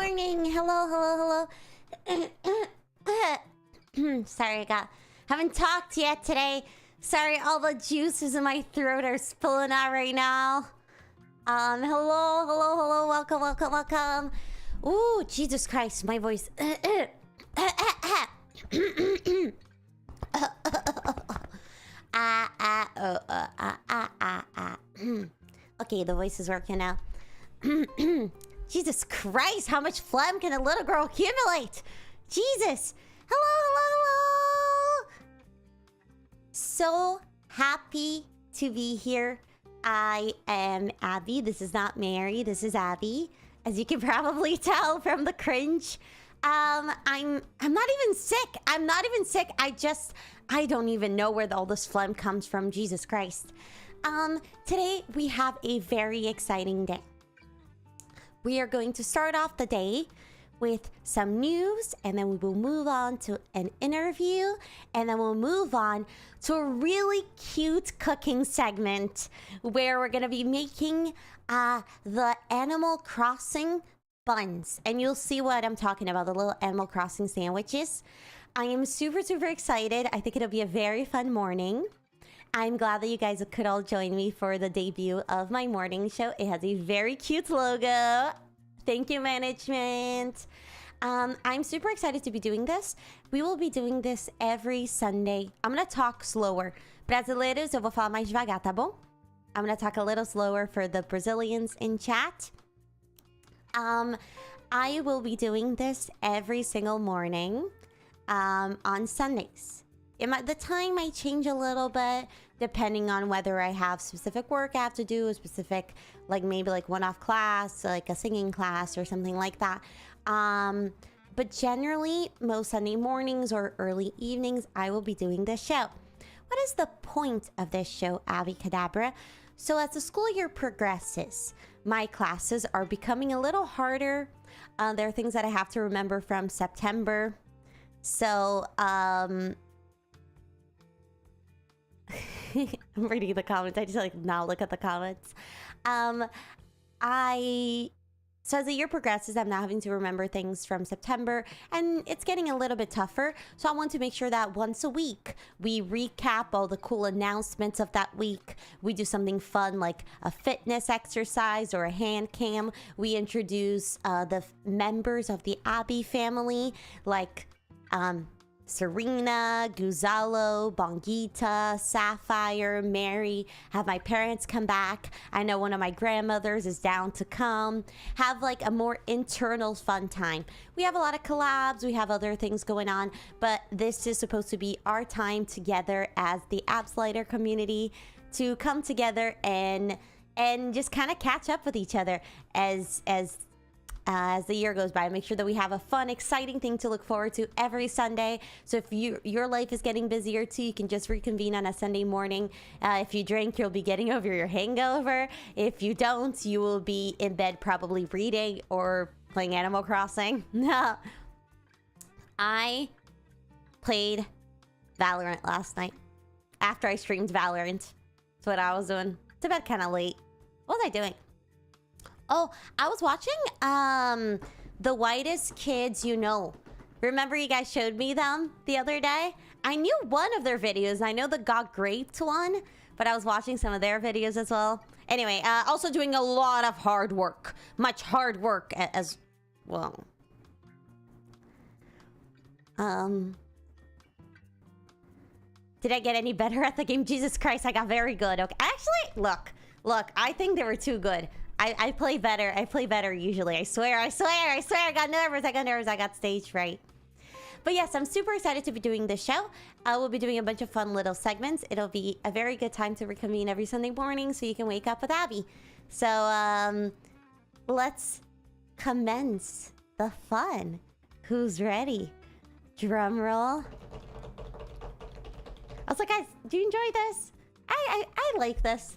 morning. Hello. Sorry, haven't talked yet today. Sorry, all the juices in my throat are spilling out right now. Hello. Welcome. Ooh, Jesus Christ, my voice. Okay, the voice is working now. Jesus Christ, how much phlegm can a little girl accumulate? Jesus. Hello. So happy to be here. I am Abby. This is not Mary. This is Abby. As you can probably tell from the cringe. I'm not even sick. I don't even know where all this phlegm comes from. Jesus Christ. Today we have a very exciting day. We are going to start off the day with some news, and then we will move on to an interview, and then we'll move on to a really cute cooking segment where we're going to be making the Animal Crossing buns. And you'll see what I'm talking about, the little Animal Crossing sandwiches. I am super excited. I think it'll be a very fun morning. I'm glad that you guys could all join me for the debut of my morning show. It has a very cute logo. Thank you, management. I'm super excited to be doing this. We will be doing this every Sunday. I'm going to talk slower. Brasileiros, eu vou falar mais devagar, tá bom? I'm going to talk a little slower for the Brazilians in chat. I will be doing this every single morning on Sundays. The time might change a little bit depending on whether I have specific work I have to do, a specific, maybe one-off class, like a singing class or something like that. But generally, most Sunday mornings or early evenings, I will be doing this show. What is the point of this show, Abi Kadabura? So as the school year progresses, my classes are becoming a little harder. There are things that I have to remember from September. So, I'm reading the comments. I just not look at the comments. So as the year progresses, I'm now having to remember things from September, and it's getting a little bit tougher. So I want to make sure that once a week, we recap all the cool announcements of that week. We do something fun like a fitness exercise or a hand cam. We introduce the members of the Abi family, like Serena, Guzalo, Bongita, Sapphire, Mary. Have my parents come back. I know one of my grandmothers is down to come. Have a more internal fun time. We have a lot of collabs. We have other things going on. But this is supposed to be our time together as the Abslider community to come together and just kind of catch up with each other as the year goes by. Make sure that we have a fun, exciting thing to look forward to every Sunday. So if your life is getting busier too, you can just reconvene on a Sunday morning. If you drink, you'll be getting over your hangover. If you don't, you will be in bed probably reading or playing Animal Crossing. I played Valorant last night. After I streamed Valorant. That's what I was doing. To bed kind of late. What was I doing? Oh, I was watching The Whitest Kids You Know. Remember you guys showed me them the other day? I knew one of their videos. I know the Got Graped one, but I was watching some of their videos as well. Anyway, also doing a lot of hard work. Much hard work as well. Did I get any better at the game? Jesus Christ, I got very good. Okay, actually, look, I think they were too good. I play better. I play better usually. I swear. I got nervous. I got stage fright. But yes, I'm super excited to be doing this show. We'll be doing a bunch of fun little segments. It'll be a very good time to reconvene every Sunday morning so you can wake up with Abby. So, let's commence the fun. Who's ready? Drum roll. I was like, guys, do you enjoy this? I like this.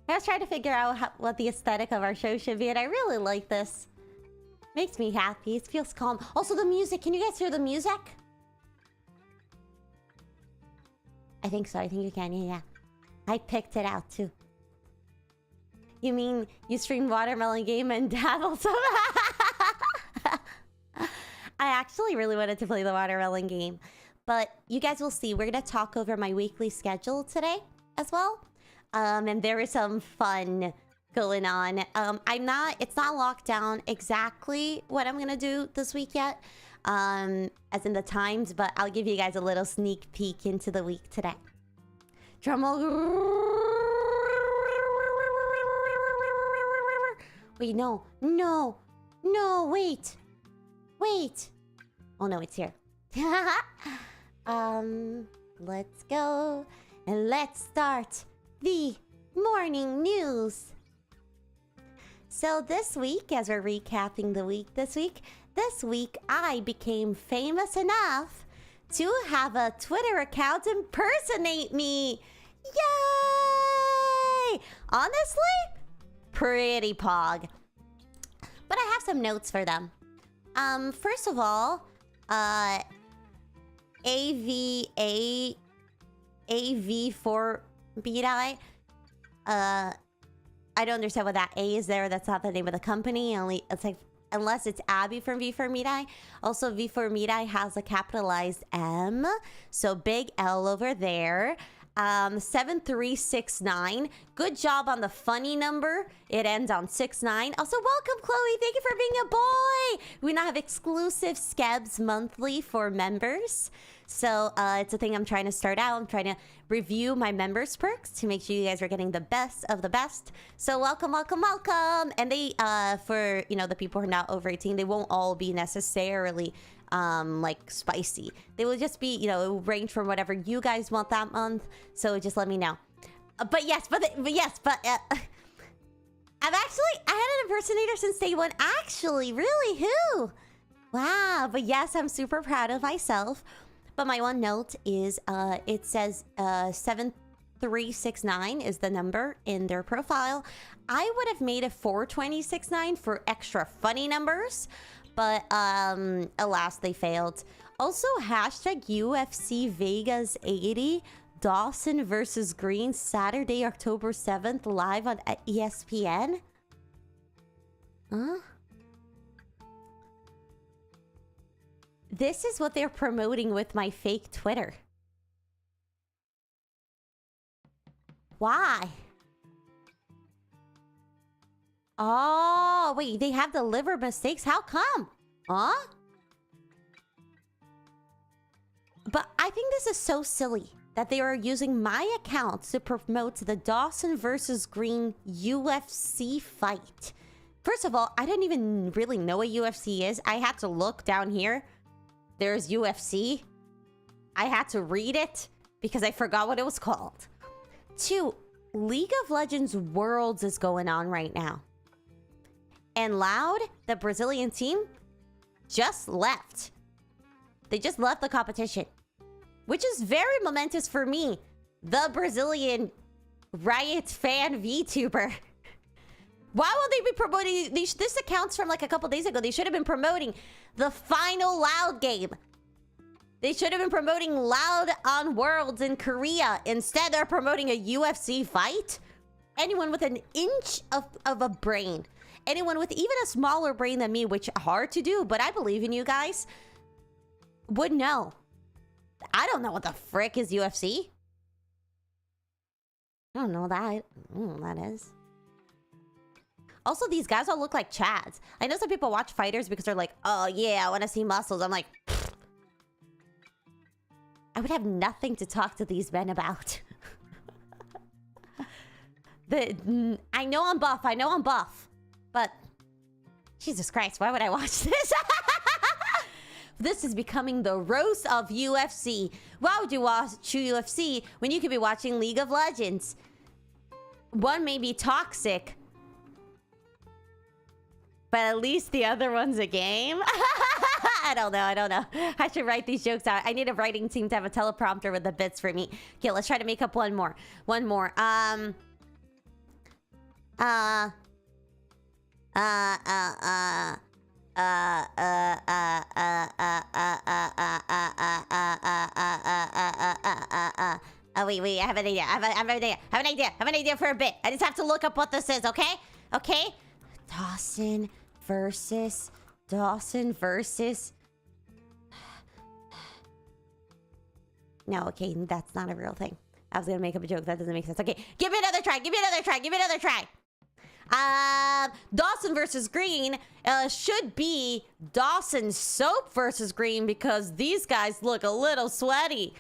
I was trying to figure out what the aesthetic of our show should be, and I really like this. Makes me happy. It feels calm. Also, the music. Can you guys hear the music? I think so. I think you can. Yeah. I picked it out, too. You mean you stream Watermelon Game and dabble some? I actually really wanted to play the watermelon game. But you guys will see. We're going to talk over my weekly schedule today as well. And there is some fun going on. It's not locked down exactly what I'm going to do this week yet. As in the times, but I'll give you guys a little sneak peek into the week today. Drumroll. Wait, no, wait. Oh no, it's here. Let's go and let's start the morning news. So this week, as we're recapping the week this week I became famous enough to have a Twitter account impersonate me. Yay! Honestly, pretty pog. But I have some notes for them. First of all, V4Mirai. I don't understand what that A is there. That's not the name of the company. It's like, unless it's Abi from V4Mirai. Also, V4Mirai has a capitalized M. So big L over there. 7369. Good job on the funny number. It ends on 69. Also, welcome, Chloe. Thank you for being a boy. We now have exclusive Skebs monthly for members. So it's a thing I'm trying to start out. I'm trying to review my members perks to make sure you guys are getting the best of the best. So welcome. And they, for, the people who are not over 18, they won't all be necessarily like spicy. They will just be, it will range from whatever you guys want that month. So just let me know. But I had an impersonator since day one. Actually, really, who? Wow. But yes, I'm super proud of myself. But my one note is, it says 7369 is the number in their profile. I would have made a 4269 for extra funny numbers, but alas, they failed. Also, hashtag UFC Vegas 80, Dawson versus Green, Saturday, October 7th, live on ESPN. Huh? This is what they're promoting with my fake Twitter. Why? Oh, wait, they have the liver mistakes? How come? Huh? But I think this is so silly that they are using my account to promote the Dawson versus Green UFC fight. First of all, I didn't even really know what UFC is. I had to look down here. There's UFC. I had to read it because I forgot what it was called. 2, League of Legends Worlds is going on right now. And Loud, the Brazilian team, just left. They just left the competition. Which is very momentous for me, the Brazilian Riot fan VTuber. Why won't they be promoting... This account's from like a couple days ago. They should have been promoting the final Loud game. They should have been promoting Loud on Worlds in Korea. Instead, they're promoting a UFC fight. Anyone with an inch of a brain, anyone with even a smaller brain than me, which hard to do, but I believe in you guys, would know. I don't know what the frick is UFC. I don't know that. I don't know what that is. Also, these guys all look like Chads. I know some people watch fighters because they're like, oh yeah, I want to see muscles. I'm like, pfft. I would have nothing to talk to these men about. I know I'm buff. But, Jesus Christ, why would I watch this? This is becoming the roast of UFC. Why would you watch UFC when you could be watching League of Legends? One may be toxic, but at least the other one's a game. I don't know. I should write these jokes out. I need a writing team to have a teleprompter with the bits for me. Okay, let's try to make up one more. Wait, I have an idea. I have an idea for a bit. I just have to look up what this is, okay? Okay? Dawson versus No, okay, that's not a real thing. I was gonna make up a joke. That doesn't make sense. Okay, give me another try. Give me another try. Give me another try. Dawson versus Green should be Dawson Soap versus Green because these guys look a little sweaty.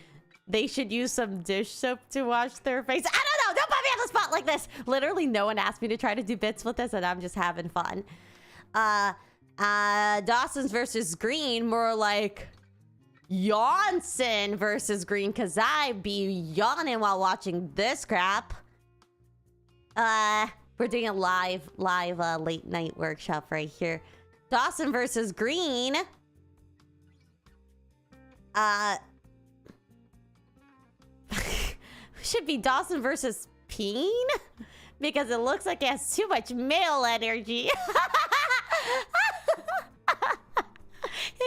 They should use some dish soap to wash their face. I don't know. Don't put me on the spot like this. Literally, no one asked me to try to do bits with this, and I'm just having fun. Dawson's versus Green, more like Yonson versus Green, because I be yawning while watching this crap. We're doing a live late night workshop right here. Dawson versus Green. Should be Dawson versus Peen because it looks like it has too much male energy.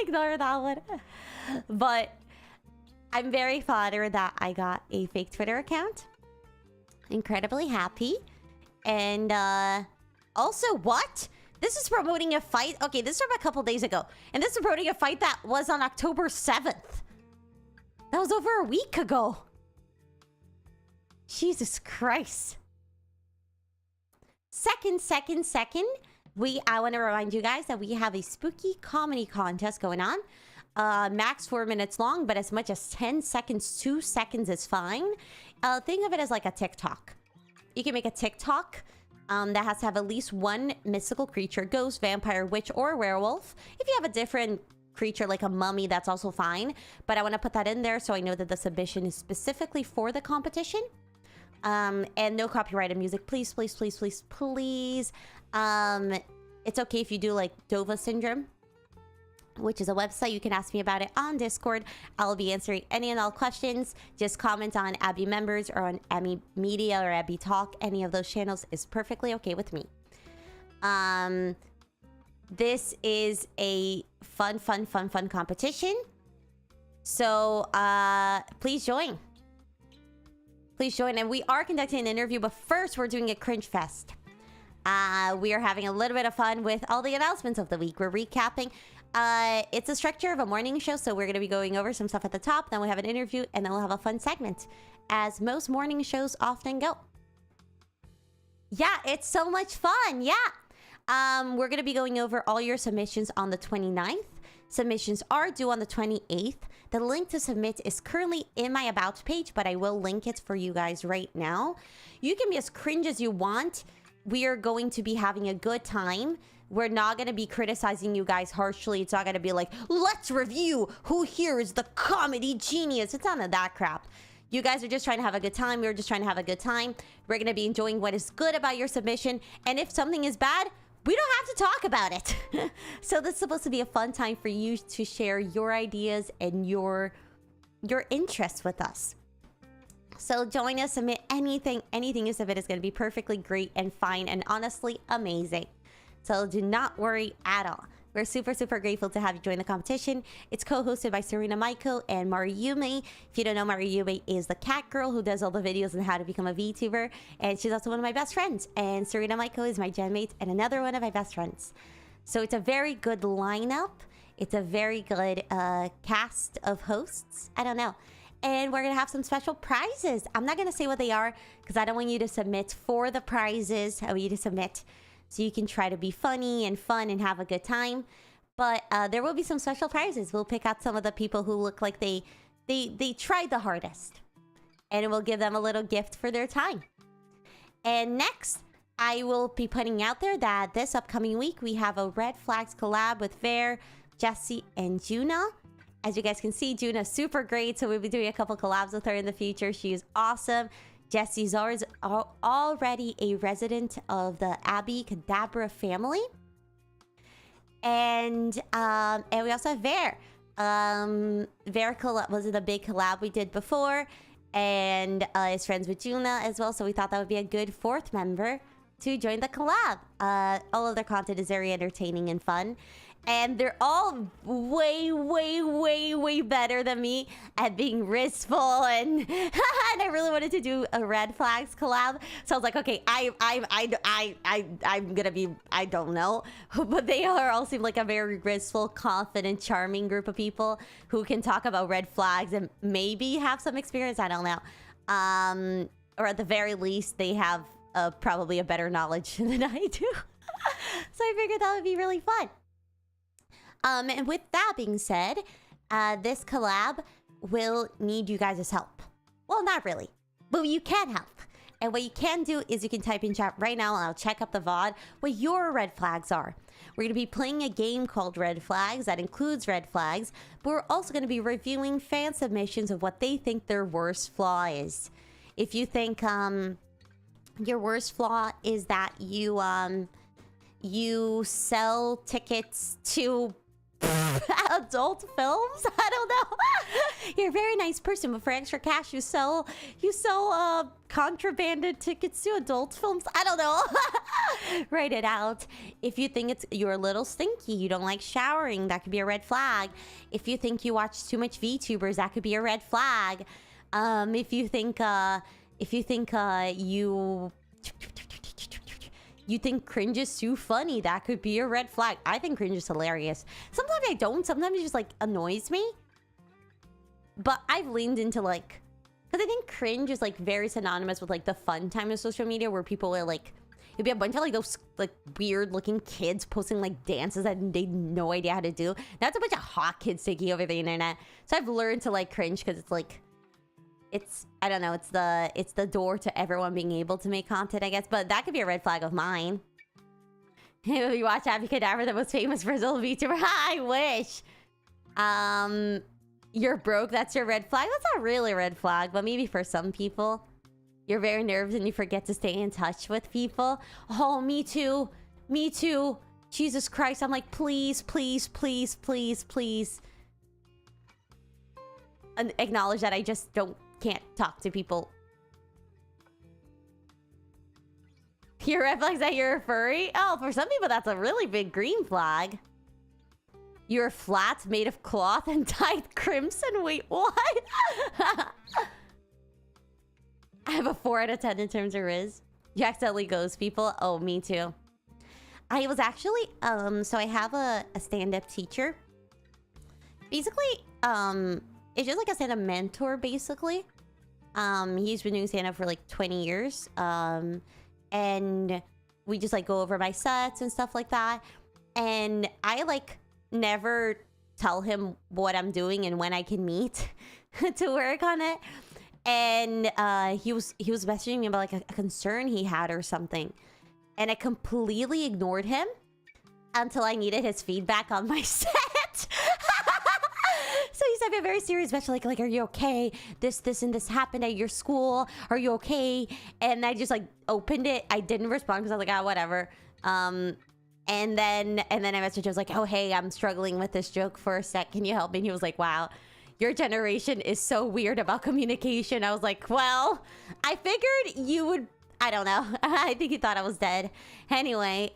Ignore that one. But I'm very flattered that I got a fake Twitter account. Incredibly happy. And also, what? This is promoting a fight. Okay, this is from a couple days ago. And this is promoting a fight that was on October 7th. That was over a week ago. Jesus Christ. Second. I want to remind you guys that we have a spooky comedy contest going on. Max 4 minutes long, but as much as 10 seconds, 2 seconds is fine. Think of it as like a TikTok. You can make a TikTok that has to have at least one mystical creature, ghost, vampire, witch, or werewolf. If you have a different creature like a mummy, that's also fine. But I want to put that in there so I know that the submission is specifically for the competition. And no copyrighted music, please. It's okay if you do like DOVA-Syndrome, which is a website. You can ask me about it on Discord. I'll be answering any and all questions. Just comment on Abby Members or on Abby Media or Abby Talk. Any of those channels is perfectly okay with me. This is a fun competition. So please join. Please join. And we are conducting an interview, but first we're doing a cringe fest. We are having a little bit of fun with all the announcements of the week. We're recapping. It's a structure of a morning show, so we're going to be going over some stuff at the top. Then we'll have an interview, and then we'll have a fun segment, as most morning shows often go. Yeah, it's so much fun. Yeah. We're going to be going over all your submissions on the 29th. Submissions are due on the 28th. The link to submit is currently in my About page, but I will link it for you guys right now. You can be as cringe as you want. We are going to be having a good time. We're not going to be criticizing you guys harshly. It's not going to be like, let's review who here is the comedy genius. It's none of that crap. You guys are just trying to have a good time. We're just trying to have a good time. We're going to be enjoying what is good about your submission. And if something is bad, we don't have to talk about it. So this is supposed to be a fun time for you to share your ideas and your interests with us. So join us, submit anything you submit is going to be perfectly great and fine and honestly amazing. So do not worry at all. We're super grateful to have you join the competition. It's co-hosted by Serena Maiko and Mariyume. If you don't know, Mariyume is the cat girl who does all the videos on how to become a VTuber. And she's also one of my best friends. And Serena Maiko is my genmate and another one of my best friends. So it's a very good lineup. It's a very good cast of hosts. I don't know. And we're going to have some special prizes. I'm not going to say what they are because I don't want you to submit for the prizes. I want you to submit so you can try to be funny and fun and have a good time. But there will be some special prizes. We'll pick out some of the people who look like they tried the hardest. And we'll give them a little gift for their time. And next, I will be putting out there that this upcoming week, we have a Red Flags collab with Ver, Jessie, and Juna. As you guys can see, Juna's super great. So we'll be doing a couple collabs with her in the future. She is awesome. Jessie's already a resident of the Abi Kadabura family. And we also have Ver. Ver was the big collab we did before. And is friends with Juna as well. So we thought that would be a good fourth member to join the collab. All of their content is very entertaining and fun. And they're all way, way, way, way better than me at being riskful, and and I really wanted to do a red flags collab. So I was like, okay, I'm gonna be, I don't know, but they all seem like a very riskful, confident, charming group of people who can talk about red flags and maybe have some experience. I don't know, or at the very least, they have probably a better knowledge than I do. So I figured that would be really fun. And with that being said, this collab will need you guys' help. Well, not really, but you can help. And what you can do is you can type in chat right now and I'll check up the VOD what your red flags are. We're going to be playing a game called Red Flags that includes red flags, but we're also going to be reviewing fan submissions of what they think their worst flaw is. If you think your worst flaw is that you sell tickets to adult films, I don't know. You're a very nice person, but for extra cash you sell contrabanded tickets to adult films. I don't know. Write it out. If you think you're a little stinky, you don't like showering, that could be a red flag. If you think you watch too much VTubers, that could be a red flag. If you think you think cringe is too funny, that could be a red flag. I think cringe is hilarious. Sometimes I don't. Sometimes it just like annoys me. But I've leaned into like, because I think cringe is like very synonymous with like the fun time of social media where people are like, it'd be a bunch of like those like weird looking kids posting like dances that they have no idea how to do. Now it's a bunch of hot kids taking over the internet. So I've learned to like cringe because it's like, I don't know, it's the door to everyone being able to make content, I guess. But that could be a red flag of mine. You watch Abi Kadabura, the most famous Brazil VTuber. I wish. You're broke, that's your red flag. That's not really a red flag, but maybe for some people. You're very nervous and you forget to stay in touch with people. Oh, me too. Me too. Jesus Christ, I'm like, please, please, please, please, please. And acknowledge that I just can't talk to people. Your red flags that you're a furry? Oh, for some people that's a really big green flag. You're flat, made of cloth and dyed crimson. Wait, what? I have a 4 out of 10 in terms of Riz. You accidentally ghost people. Oh, me too. I was actually so I have a stand-up teacher. Basically, it's just like a stand-up mentor, basically. He's been doing stand-up for like 20 years. And we just like go over my sets and stuff like that. And I like never tell him what I'm doing and when I can meet to work on it. And he was messaging me about like a concern he had or something. And I completely ignored him until I needed his feedback on my set. So he sent me a very serious message, like, are you okay? This, and this happened at your school. Are you okay? And I just like opened it. I didn't respond because I was like, whatever. And then I messaged him. I was like, oh, hey, I'm struggling with this joke for a sec. Can you help me? And he was like, wow, your generation is so weird about communication. I was like, well, I figured you would, I don't know. I think he thought I was dead. Anyway,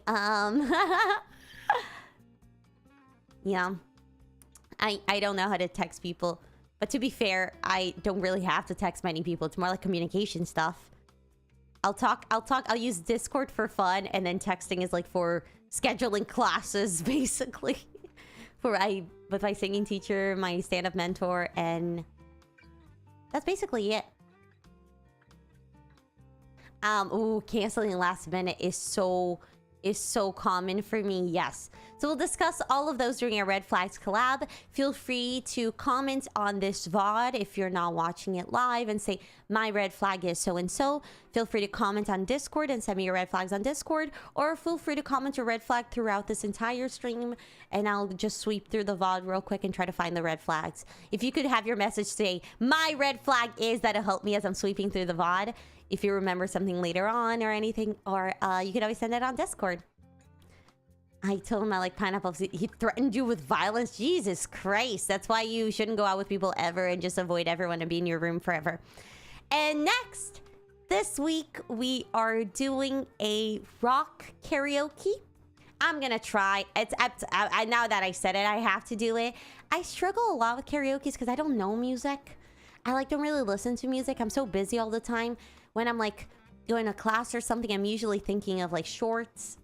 yeah. I don't know how to text people, but to be fair, I don't really have to text many people. It's more like communication stuff. I'll use Discord for fun, and then texting is like for scheduling classes, basically. With my singing teacher, my stand-up mentor, and that's basically it. Ooh, canceling last minute is so common for me, yes. So we'll discuss all of those during our Red Flags collab. Feel free to comment on this VOD if you're not watching it live and say, my red flag is so-and-so. Feel free to comment on Discord and send me your red flags on Discord, or feel free to comment your red flag throughout this entire stream, and I'll just sweep through the VOD real quick and try to find the red flags. If you could have your message say, my red flag is, that'll help me as I'm sweeping through the VOD. If you remember something later on or anything, or you could always send it on Discord. I told him I like pineapples. He threatened you with violence. Jesus Christ. That's why you shouldn't go out with people ever and just avoid everyone and be in your room forever. And next, This week, we are doing a rock karaoke. I'm gonna try. Now that I said it, I have to do it. I struggle a lot with karaoke because I don't know music. I like don't really listen to music. I'm so busy all the time. When I'm like going to class or something, I'm usually thinking of like shorts.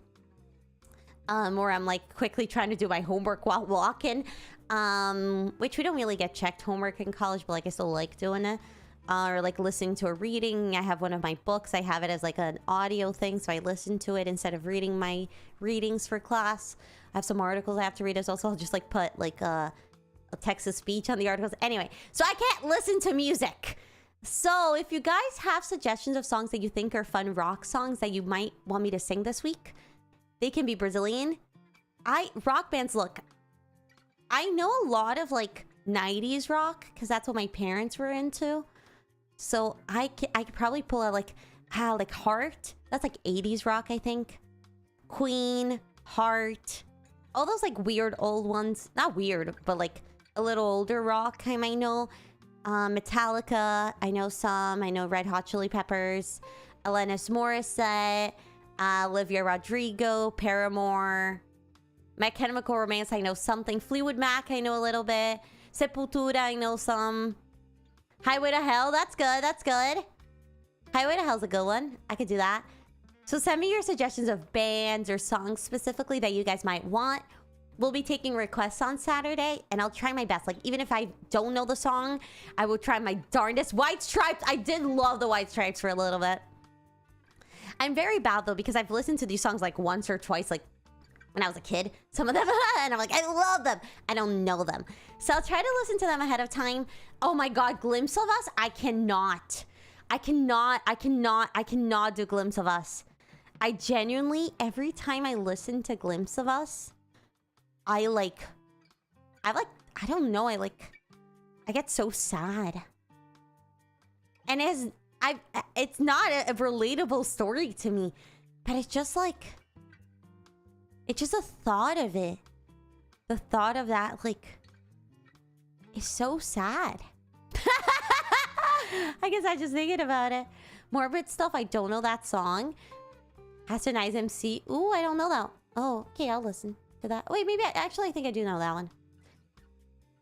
Or I'm like quickly trying to do my homework while walking. Which we don't really get checked homework in college, but like I still like doing it. Or like listening to a reading. I have one of my books. I have it as like an audio thing, so I listen to it instead of reading my readings for class. I have some articles I have to read as well, so I'll just like put like a text-to-speech on the articles. Anyway, so I can't listen to music. So if you guys have suggestions of songs that you think are fun rock songs that you might want me to sing this week, they can be Brazilian. Rock bands, look, I know a lot of like 90s rock because that's what my parents were into. So I could probably pull out like Heart. That's like 80s rock, I think. Queen, Heart. All those like weird old ones. Not weird, but like a little older rock I might know. Metallica, I know some. I know Red Hot Chili Peppers. Alanis Morissette. Olivia Rodrigo. Paramore. My Chemical Romance, I know something. Fleetwood Mac, I know a little bit. Sepultura, I know some. Highway to Hell, that's good, that's good. Highway to Hell's a good one. I could do that. So send me your suggestions of bands or songs specifically that you guys might want. We'll be taking requests on Saturday, and I'll try my best. Like, even if I don't know the song, I will try my darndest. White Stripes, I did love the White Stripes for a little bit. I'm very bad, though, because I've listened to these songs like once or twice, like when I was a kid, some of them, and I'm like, I love them. I don't know them. So I'll try to listen to them ahead of time. Oh my God, Glimpse of Us? I cannot do Glimpse of Us. I genuinely, every time I listen to Glimpse of Us, I don't know, I get so sad. And it's not a relatable story to me, but it's just like, it's just a thought of it. The thought of that, like, is so sad. I guess I just thinking about it. Morbid Stuff, I don't know that song. Has a nice MC. Ooh, I don't know that. Oh, okay, I'll listen to that. Wait, maybe I think I do know that one.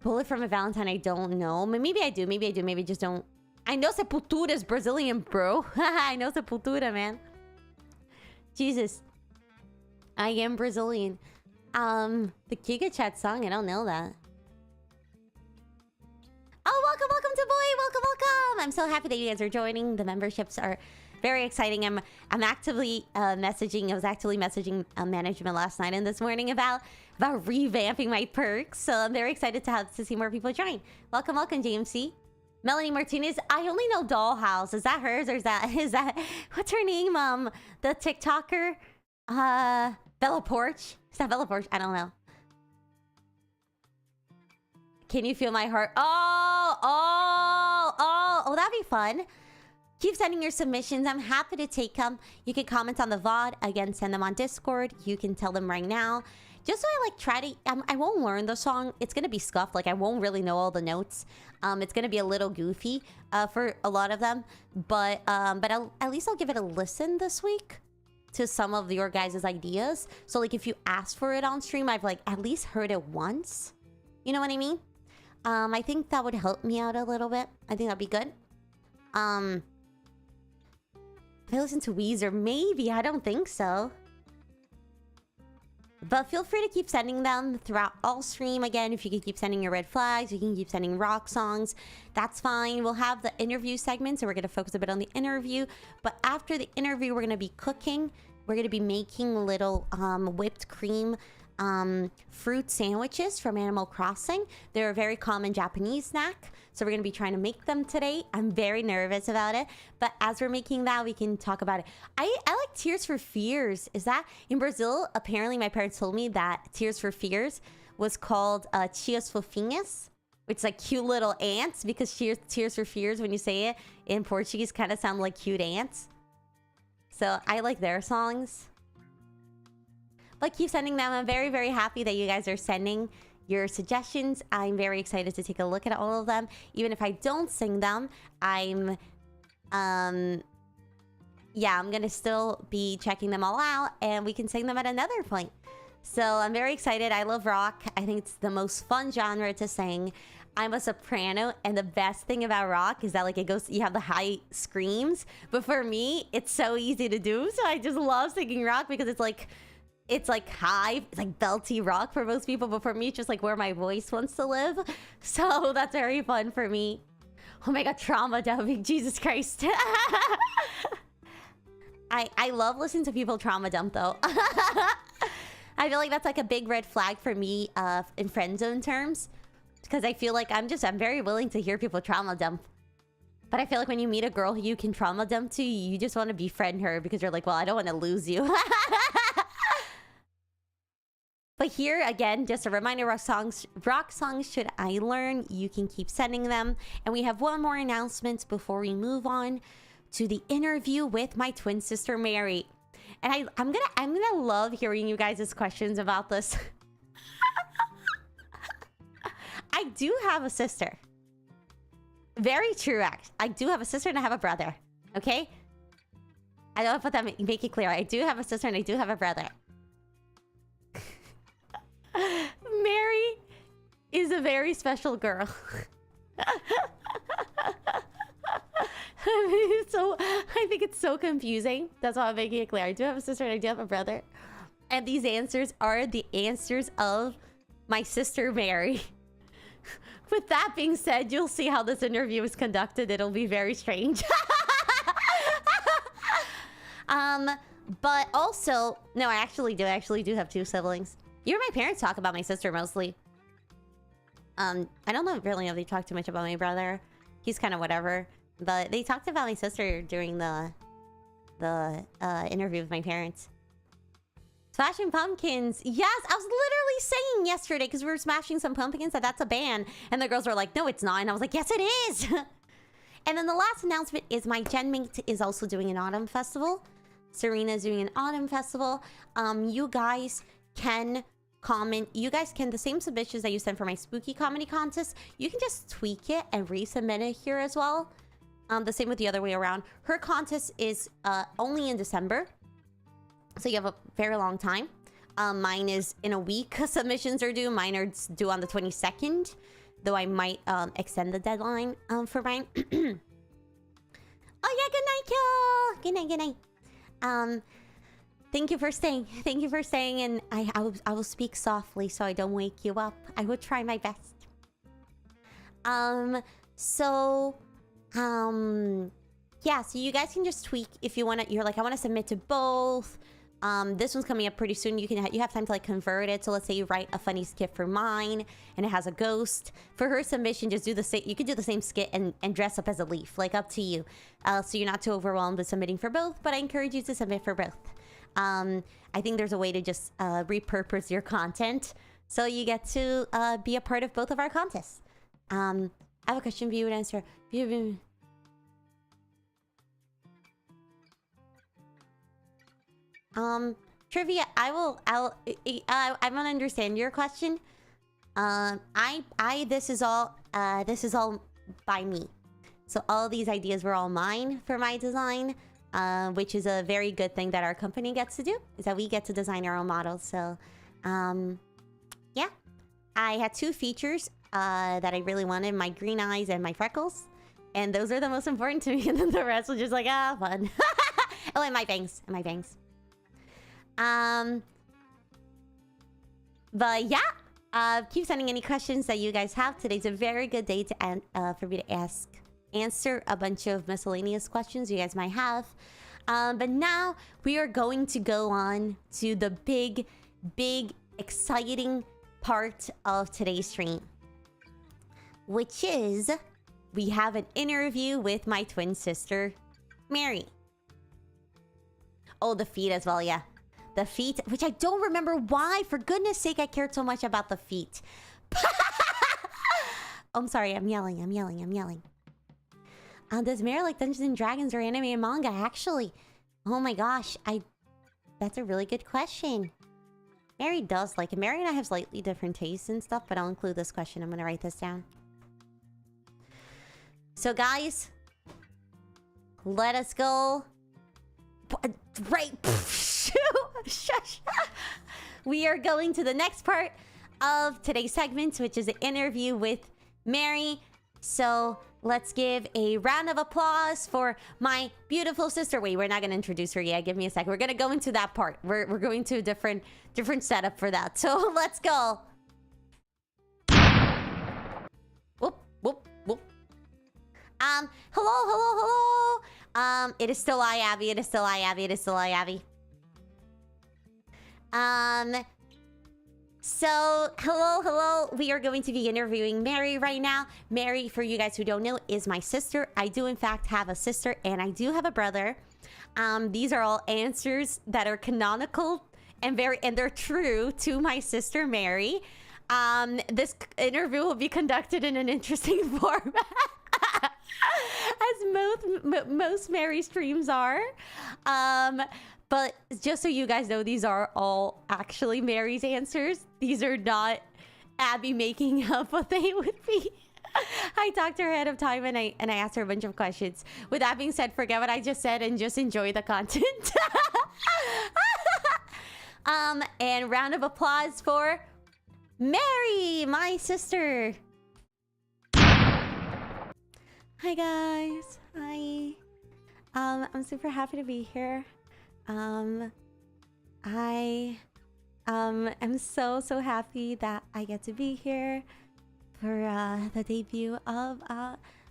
Bullet from a Valentine, I don't know. Maybe I do, maybe I just don't. I know Sepultura is Brazilian, bro. I know Sepultura, man. Jesus. I am Brazilian. The Giga Chat song, I don't know that. Oh, welcome to Boy, welcome. I'm so happy that you guys are joining. The memberships are very exciting. I'm actively messaging. I was actively messaging management last night and this morning about revamping my perks. So I'm very excited to see more people join. Welcome, JMC. Melanie Martinez. I only know Dollhouse. Is that hers or is that what's her name? The TikToker. Bella Porch? Is that Bella Porch? I don't know. Can you feel my heart? Oh, that'd be fun. Keep sending your submissions. I'm happy to take them. You can comment on the VOD. Again, send them on Discord. You can tell them right now. Just so I like try to... I won't learn the song. It's going to be scuffed. Like, I won't really know all the notes. It's going to be a little goofy for a lot of them. But at least I'll give it a listen this week to some of your guys' ideas. So like if you ask for it on stream, I've like at least heard it once. You know what I mean? I think that would help me out a little bit. I think that'd be good. If I listen to Weezer, maybe. I don't think so. But feel free to keep sending them throughout all stream. Again, if you can keep sending your red flags, you can keep sending rock songs. That's fine. We'll have the interview segment, so we're going to focus a bit on the interview. But after the interview, we're going to be cooking. We're going to be making little whipped cream fruit sandwiches from Animal Crossing. They're a very common Japanese snack. So we're going to be trying to make them today. I'm very nervous about it. But as we're making that, we can talk about it. I like Tears for Fears. Is that in Brazil? Apparently, my parents told me that Tears for Fears was called Tias Fofinhas, which is like cute little ants, because Tears for Fears, when you say it in Portuguese, kind of sound like cute ants. So I like their songs. But keep sending them. I'm very, very happy that you guys are sending your suggestions. I'm very excited to take a look at all of them. Even if I don't sing them, I'm yeah, I'm gonna still be checking them all out, and we can sing them at another point. So I'm very excited. I love rock. I think it's the most fun genre to sing. I'm a soprano, and the best thing about rock is that like it goes, you have the high screams, but for me, it's so easy to do. So I just love singing rock because it's like high, it's like belty rock for most people, but for me, it's just like where my voice wants to live. So that's very fun for me. Oh my god, trauma dumping, Jesus Christ. I love listening to people trauma dump though. I feel like that's like a big red flag for me in friend zone terms. Because I feel like I'm very willing to hear people trauma dump. But I feel like when you meet a girl who you can trauma dump to, you just want to befriend her because you're like, well, I don't want to lose you. But here, again, just a reminder, rock songs should I learn, you can keep sending them. And we have one more announcement before we move on to the interview with my twin sister, Mary. And I'm gonna love hearing you guys' questions about this. I do have a sister. Very true, act. I do have a sister and I have a brother. Okay? I don't put that, make it clear. I do have a sister and I do have a brother. Mary is a very special girl. I think it's so confusing. That's why I'm making it clear. I do have a sister and I do have a brother. And these answers are the answers of my sister, Mary. With that being said, you'll see how this interview is conducted. It'll be very strange. But also, no, I actually do have two siblings. You and my parents talk about my sister mostly. I don't really know if they talk too much about my brother. He's kind of whatever. But they talked about my sister during the interview with my parents. Smashing Pumpkins. Yes, I was literally saying yesterday because we were smashing some pumpkins that's a band. And the girls were like, no, it's not. And I was like, yes, it is. And then the last announcement is my genmate is also doing an autumn festival. Serena's doing an autumn festival. You guys can comment. You guys can, the same submissions that you sent for my spooky comedy contest, you can just tweak it and resubmit it here as well. The same with the other way around. Her contest is only in December. So you have a very long time. Mine is in a week. Submissions are due. Mine are due on the 22nd. Though I might extend the deadline for mine. Oh yeah, good night, Kyo. Good night, good night. Thank you for staying. Thank you for staying. And I will speak softly so I don't wake you up. I will try my best. Yeah, so you guys can just tweak if you want to. You're like, I want to submit to both. This one's coming up pretty soon. You have time to like convert it. So let's say you write a funny skit for mine and it has a ghost. For her submission, just do the same. You could do the same skit and dress up as a leaf, like up to you. So you're not too overwhelmed with submitting for both, but I encourage you to submit for both. I think there's a way to just repurpose your content so you get to be a part of both of our contests. I have a question for you to answer. Trivia, I want to understand your question. This is all by me. So all these ideas were all mine for my design, which is a very good thing that our company gets to do, is that we get to design our own models. So, yeah. I had two features that I really wanted, my green eyes and my freckles. And those are the most important to me, and then the rest was just like, fun. Oh, and my bangs, But yeah, keep sending any questions that you guys have. Today's a very good day to for me to answer a bunch of miscellaneous questions you guys might have. But now we are going to go on to the big, exciting part of today's stream, which is we have an interview with my twin sister, Mary. Oh, the feet as well, yeah. The feet, which I don't remember why. For goodness sake, I cared so much about the feet. Oh, I'm sorry, I'm yelling. Does Mary like Dungeons and Dragons or anime and manga? Actually, oh my gosh, that's a really good question. Mary does like it. Mary and I have slightly different tastes and stuff, but I'll include this question. I'm gonna write this down. So guys, let us go Right. Shush. We are going to the next part of today's segment, which is an interview with Mary. So let's give a round of applause for my beautiful sister. Wait, we're not going to introduce her yet. Give me a second. We're going to go into that part. We're going to a different setup for that. So let's go. Whoop, whoop, whoop. Hello. It is still I, Abby. It is still I, Abby. So, hello. We are going to be interviewing Mary right now. Mary, for you guys who don't know, is my sister. I do, in fact, have a sister, and I do have a brother. These are all answers that are canonical and they're true to my sister, Mary. This interview will be conducted in an interesting format. As most Mary streams are. But just so you guys know, these are all actually Mary's answers. These are not Abby making up what they would be. I talked to her ahead of time and I asked her a bunch of questions. With that being said, forget what I just said and just enjoy the content. And round of applause for Mary, my sister. Hi guys. Hi. I'm super happy to be here. I am so happy that I get to be here for the debut of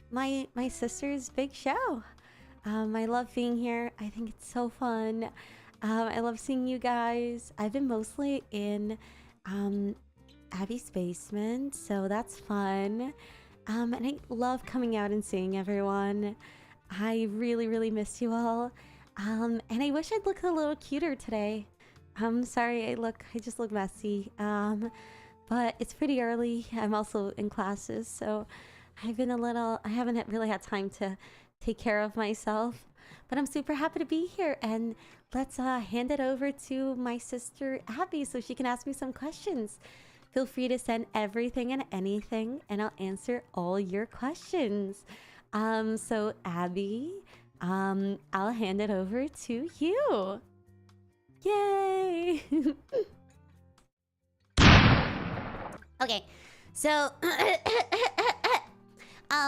my sister's big show. I love being here. I think it's so fun. I love seeing you guys. I've been mostly in Abby's basement, so that's fun. And I love coming out and seeing everyone. I really miss you all. And I wish I'd look a little cuter today. I'm sorry, I just look messy. But it's pretty early. I'm also in classes, so I haven't really had time to take care of myself. But I'm super happy to be here, and let's hand it over to my sister Abby so she can ask me some questions. Feel free to send everything and anything, and I'll answer all your questions. So Abby, I'll hand it over to you. Yay! Okay, so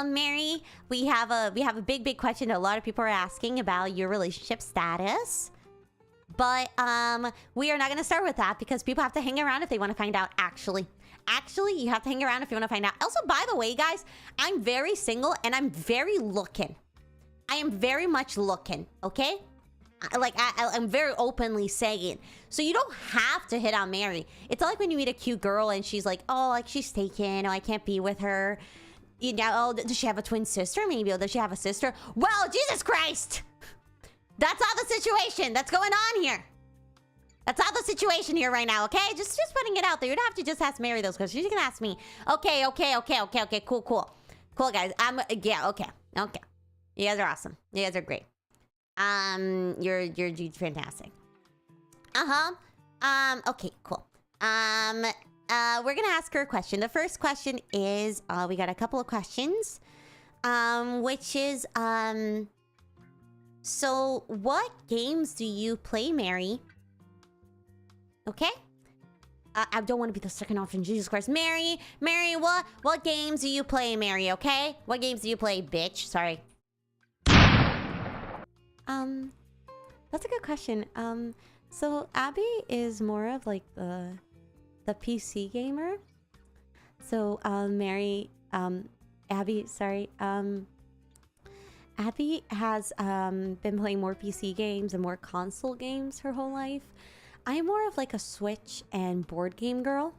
Mary, we have a big question that a lot of people are asking about your relationship status. But we are not going to start with that because people have to hang around if they want to find out. Actually, you have to hang around if you want to find out. Also, by the way, guys, I'm very single and I'm very looking. I am very much looking, okay? I'm very openly saying. So you don't have to hit on Mary. It's not like when you meet a cute girl and she's like, oh, like she's taken. Oh, I can't be with her. You know, oh, does she have a twin sister? Maybe. Oh, does she have a sister? Well, Jesus Christ! That's not the situation that's going on here. That's not the situation here right now, okay? Just putting it out there. You don't have to just ask Mary those questions. You can ask me. Okay. Cool, guys. Yeah, okay. You guys are awesome. You guys are great. You're fantastic. Okay, cool. We're gonna ask her a question. The first question is, we got a couple of questions. Which is, so what games do you play, Mary? Okay? I don't want to be the second option, Jesus Christ. Mary, what games do you play, Mary, okay? What games do you play, bitch? Sorry. That's a good question. So Abby is more of like the PC gamer. So, Mary, Abby, sorry. Abby has been playing more PC games and more console games her whole life. I am more of like a Switch and board game girl.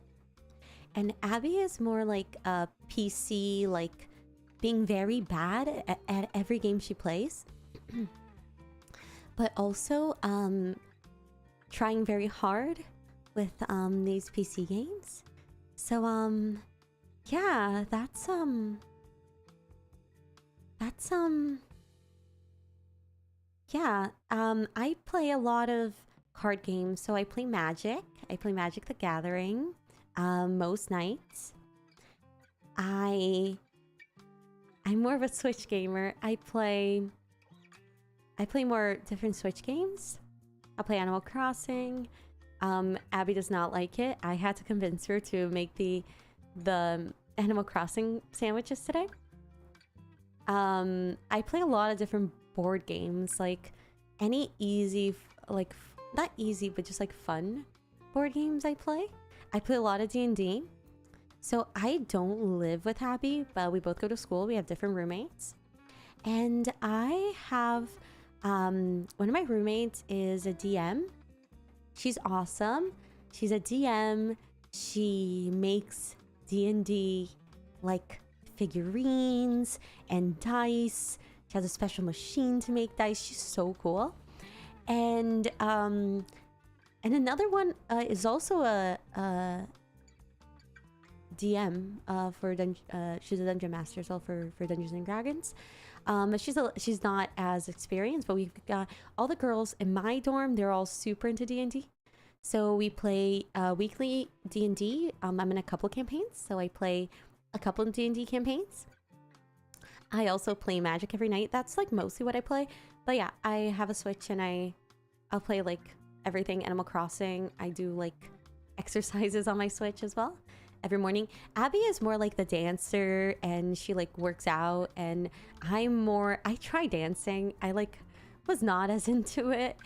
And Abby is more like a PC, like being very bad at every game she plays. But also trying very hard with these PC games. So yeah, yeah, I play a lot of card games. So I play Magic. I play Magic the Gathering most nights. I'm more of a Switch gamer. I play more different Switch games. I play Animal Crossing. Abby does not like it. I had to convince her to make the Animal Crossing sandwiches today. I play a lot of different board games, like any easy, like not easy, but just like fun board games I play. I play a lot of D&D. So I don't live with Abby, but we both go to school. We have different roommates. And I have, one of my roommates is a DM. She's awesome. She's a DM. She makes D&D like figurines and dice. She has a special machine to make dice. She's so cool. And another one is also a DM for she's a dungeon master as well for Dungeons and Dragons. But she's not as experienced. But we've got all the girls in my dorm. They're all super into D&D. So we play weekly D&D. I'm in a couple campaigns, so I play a couple of D&D campaigns. I also play Magic every night. That's like mostly what I play. But yeah, I have a Switch and I'll play like everything Animal Crossing. I do like exercises on my Switch as well every morning. Abby is more like the dancer and she like works out, and I try dancing. I like was not as into it.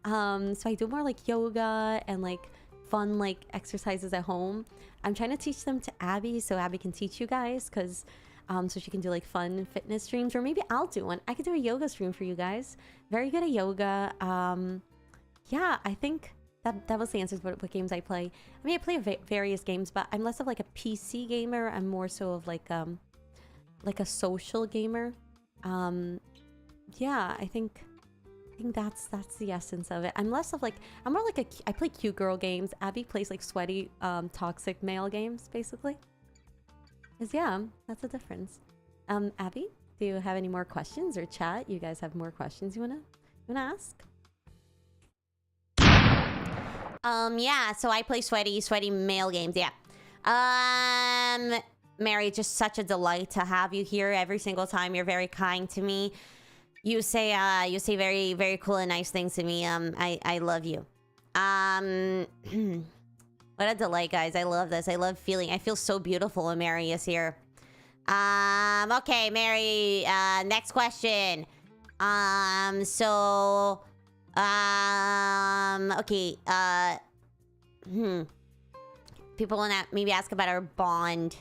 So I do more like yoga and like fun like exercises at home. I'm trying to teach them to Abby so Abby can teach you guys, because so she can do like fun fitness streams, or maybe I'll do one. I could do a yoga stream for you guys. Very good at yoga. Yeah, I think that was the answer to what games I play. I mean, I play various games, but I'm less of like a PC gamer. I'm more so of like a social gamer. Yeah, I think that's the essence of it. I'm less of like, I'm more like I play cute girl games. Abby plays like sweaty, toxic male games, basically. Cause yeah, that's the difference. Abby, do you have any more questions, or chat? You guys have more questions you wanna ask? Yeah, so I play sweaty male games, yeah. Mary, just such a delight to have you here every single time. You're very kind to me. You say very, very cool and nice things to me. I love you. What a delight, guys. I love this. I feel so beautiful when Mary is here. Okay, Mary, next question. Okay, people want to maybe ask about our bond.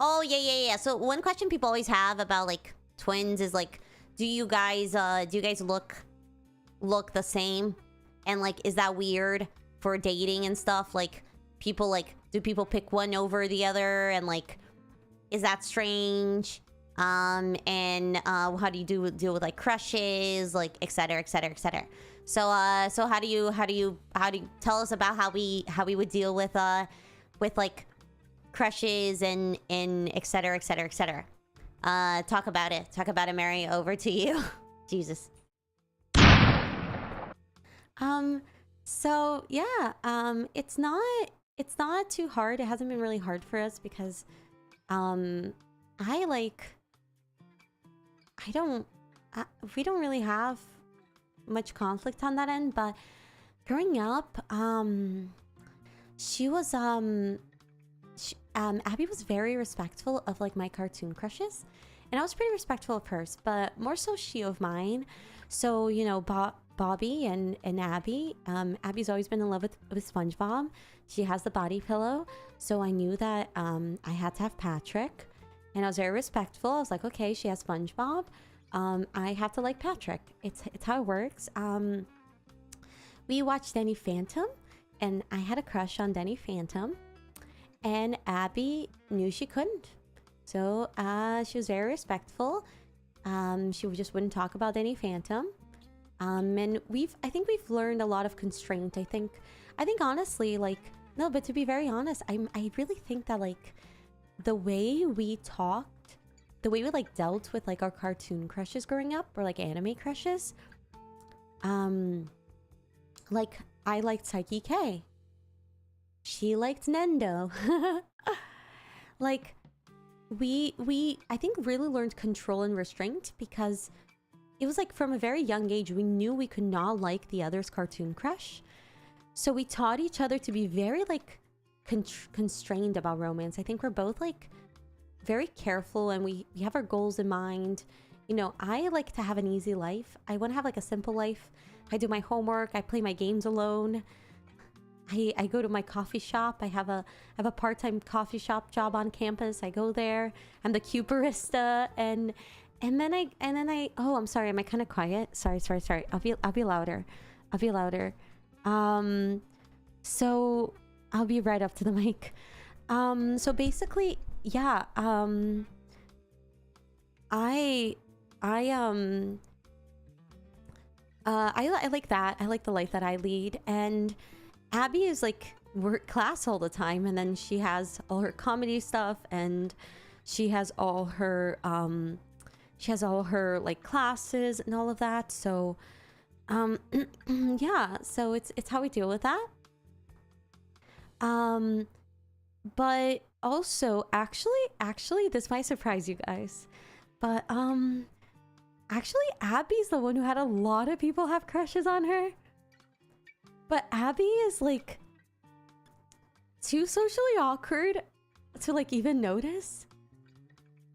Oh, yeah. So one question people always have about like twins is like, do you guys look the same? And like, is that weird for dating and stuff? Like, people like, do people pick one over the other? And like, is that strange? And how do you deal with like crushes, like et cetera, et cetera, et cetera. So how do you tell us about how we would deal with like crushes and et cetera, et cetera, et cetera. Talk about it, Mary. Over to you. Jesus. So yeah, it's not too hard. It hasn't been really hard for us because we don't really have much conflict on that end. But growing up, Abby was very respectful of like my cartoon crushes, and I was pretty respectful of hers, but more so she of mine. So, you know, Bobby and Abby, Abby's always been in love with SpongeBob. She has the body pillow, so I knew that I had to have Patrick, and I was very respectful. I was like, okay, she has SpongeBob, I have to like Patrick. It's how it works. We watched Danny Phantom, and I had a crush on Danny Phantom, and Abby knew she couldn't. So she was very respectful. She just wouldn't talk about Danny Phantom. And I think we've learned a lot of constraint. I think honestly, like, no, but to be very honest, I really think that like the way we talked, the way we like dealt with like our cartoon crushes growing up, or like anime crushes, like I liked Psyche K. She liked Nendo. Like, we I think really learned control and restraint, because it was like from a very young age, we knew we could not like the other's cartoon crush. So we taught each other to be very like constrained about romance. I think we're both like very careful, and we have our goals in mind. You know, I like to have an easy life. I want to have like a simple life. I do my homework. I play my games alone. I go to my coffee shop. I have a part-time coffee shop job on campus. I go there. I'm the cute barista, and then I oh, I'm sorry. Am I kind of quiet? Sorry. I'll be louder. So I'll be right up to the mic. So basically, yeah. I like that. I like the life that I lead. And Abby is like work class all the time, and then she has all her comedy stuff, and she has all her like classes and all of that. So yeah, so it's how we deal with that. But also actually this might surprise you guys, but actually Abby's the one who had a lot of people have crushes on her. But Abby is like too socially awkward to like even notice.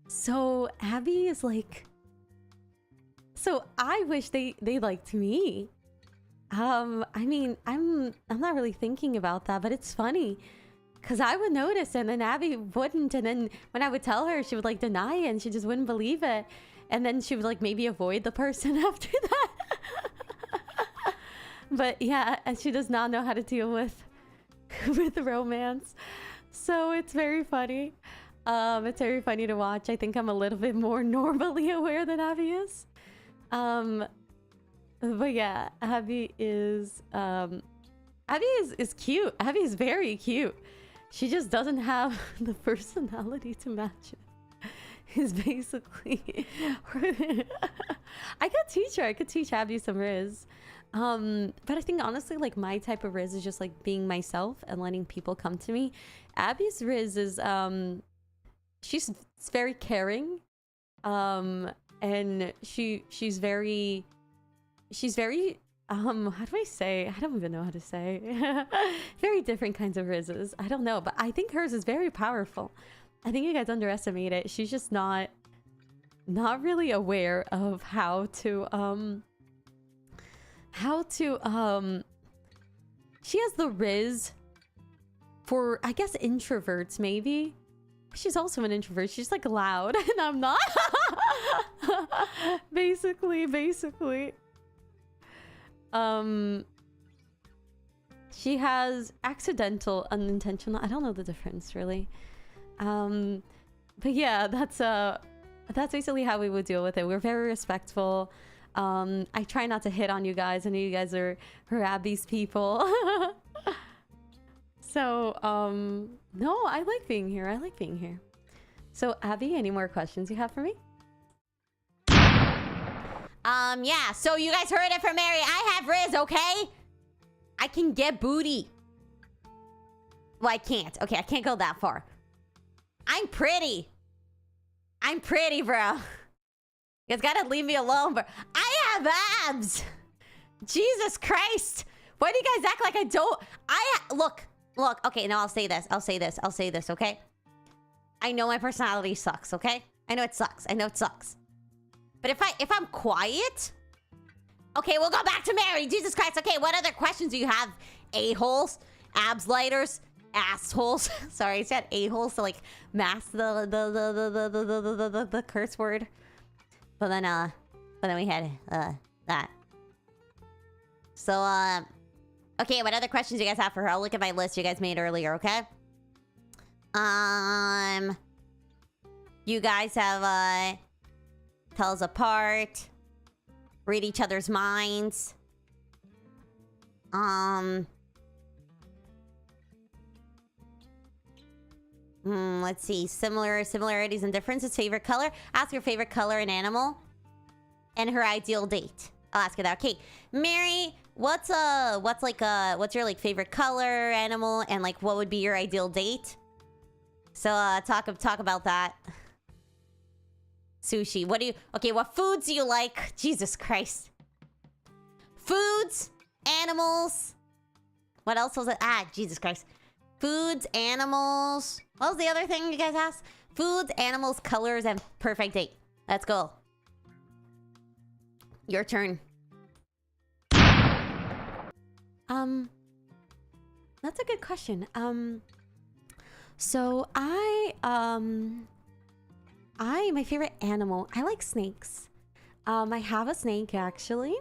So Abby is like, so I wish they liked me. I mean, I'm not really thinking about that, but it's funny because I would notice and then Abby wouldn't, and then when I would tell her, she would like deny it and she just wouldn't believe it, and then she would like maybe avoid the person after that. But yeah, and she does not know how to deal with romance, so it's very funny. It's very funny to watch. I think I'm a little bit more normally aware than Abby is. But yeah, Abby is cute. Abby is very cute. She just doesn't have the personality to match it. Is basically I could teach her. I could teach Abby some riz. But I think honestly, like my type of riz is just like being myself and letting people come to me. Abby's riz is she's very caring, and she's very how do I say? I don't even know how to say. Very different kinds of rizzes. I don't know, but I think hers is very powerful. I think you guys underestimate it. She's just not really aware of how to she has the riz for, I guess, introverts maybe. She's also an introvert. She's like loud and I'm not. basically she has accidental, unintentional, I don't know the difference really. But yeah, that's basically how we would deal with it. We're very respectful. I try not to hit on you guys. I know you guys are Abby's people. So no, I like being here. So Abby, any more questions you have for me? Yeah, so you guys heard it from Mary. I have riz, okay? I can get booty. Well, I can't. Okay, I can't go that far. I'm pretty, bro. You guys gotta leave me alone, bro. I have abs. Jesus Christ. Why do you guys act like I don't? Look. Okay, no, I'll say this, okay? I know my personality sucks, okay? I know it sucks. But if I'm quiet... Okay, we'll go back to Mary. Jesus Christ. Okay, what other questions do you have? A-holes? Abs lighters? Assholes? Sorry, I said a-holes to like mask the curse word. But then we had that. So okay, what other questions do you guys have for her? I'll look at my list you guys made earlier, okay? You guys have tell us apart, read each other's minds. Let's see. Similarities and differences. Favorite color. Ask your favorite color and animal. And her ideal date. I'll ask her that. Okay, Mary, what's your like favorite color, animal, and like what would be your ideal date? So talk about that. Sushi. What do you... Okay, what foods do you like? Jesus Christ. Foods, animals. What else was it? Ah, Jesus Christ. Foods, animals. What was the other thing you guys asked? Foods, animals, colors, and perfect date. Let's go. Your turn. That's a good question. So my favorite animal, I like snakes. I have a snake actually.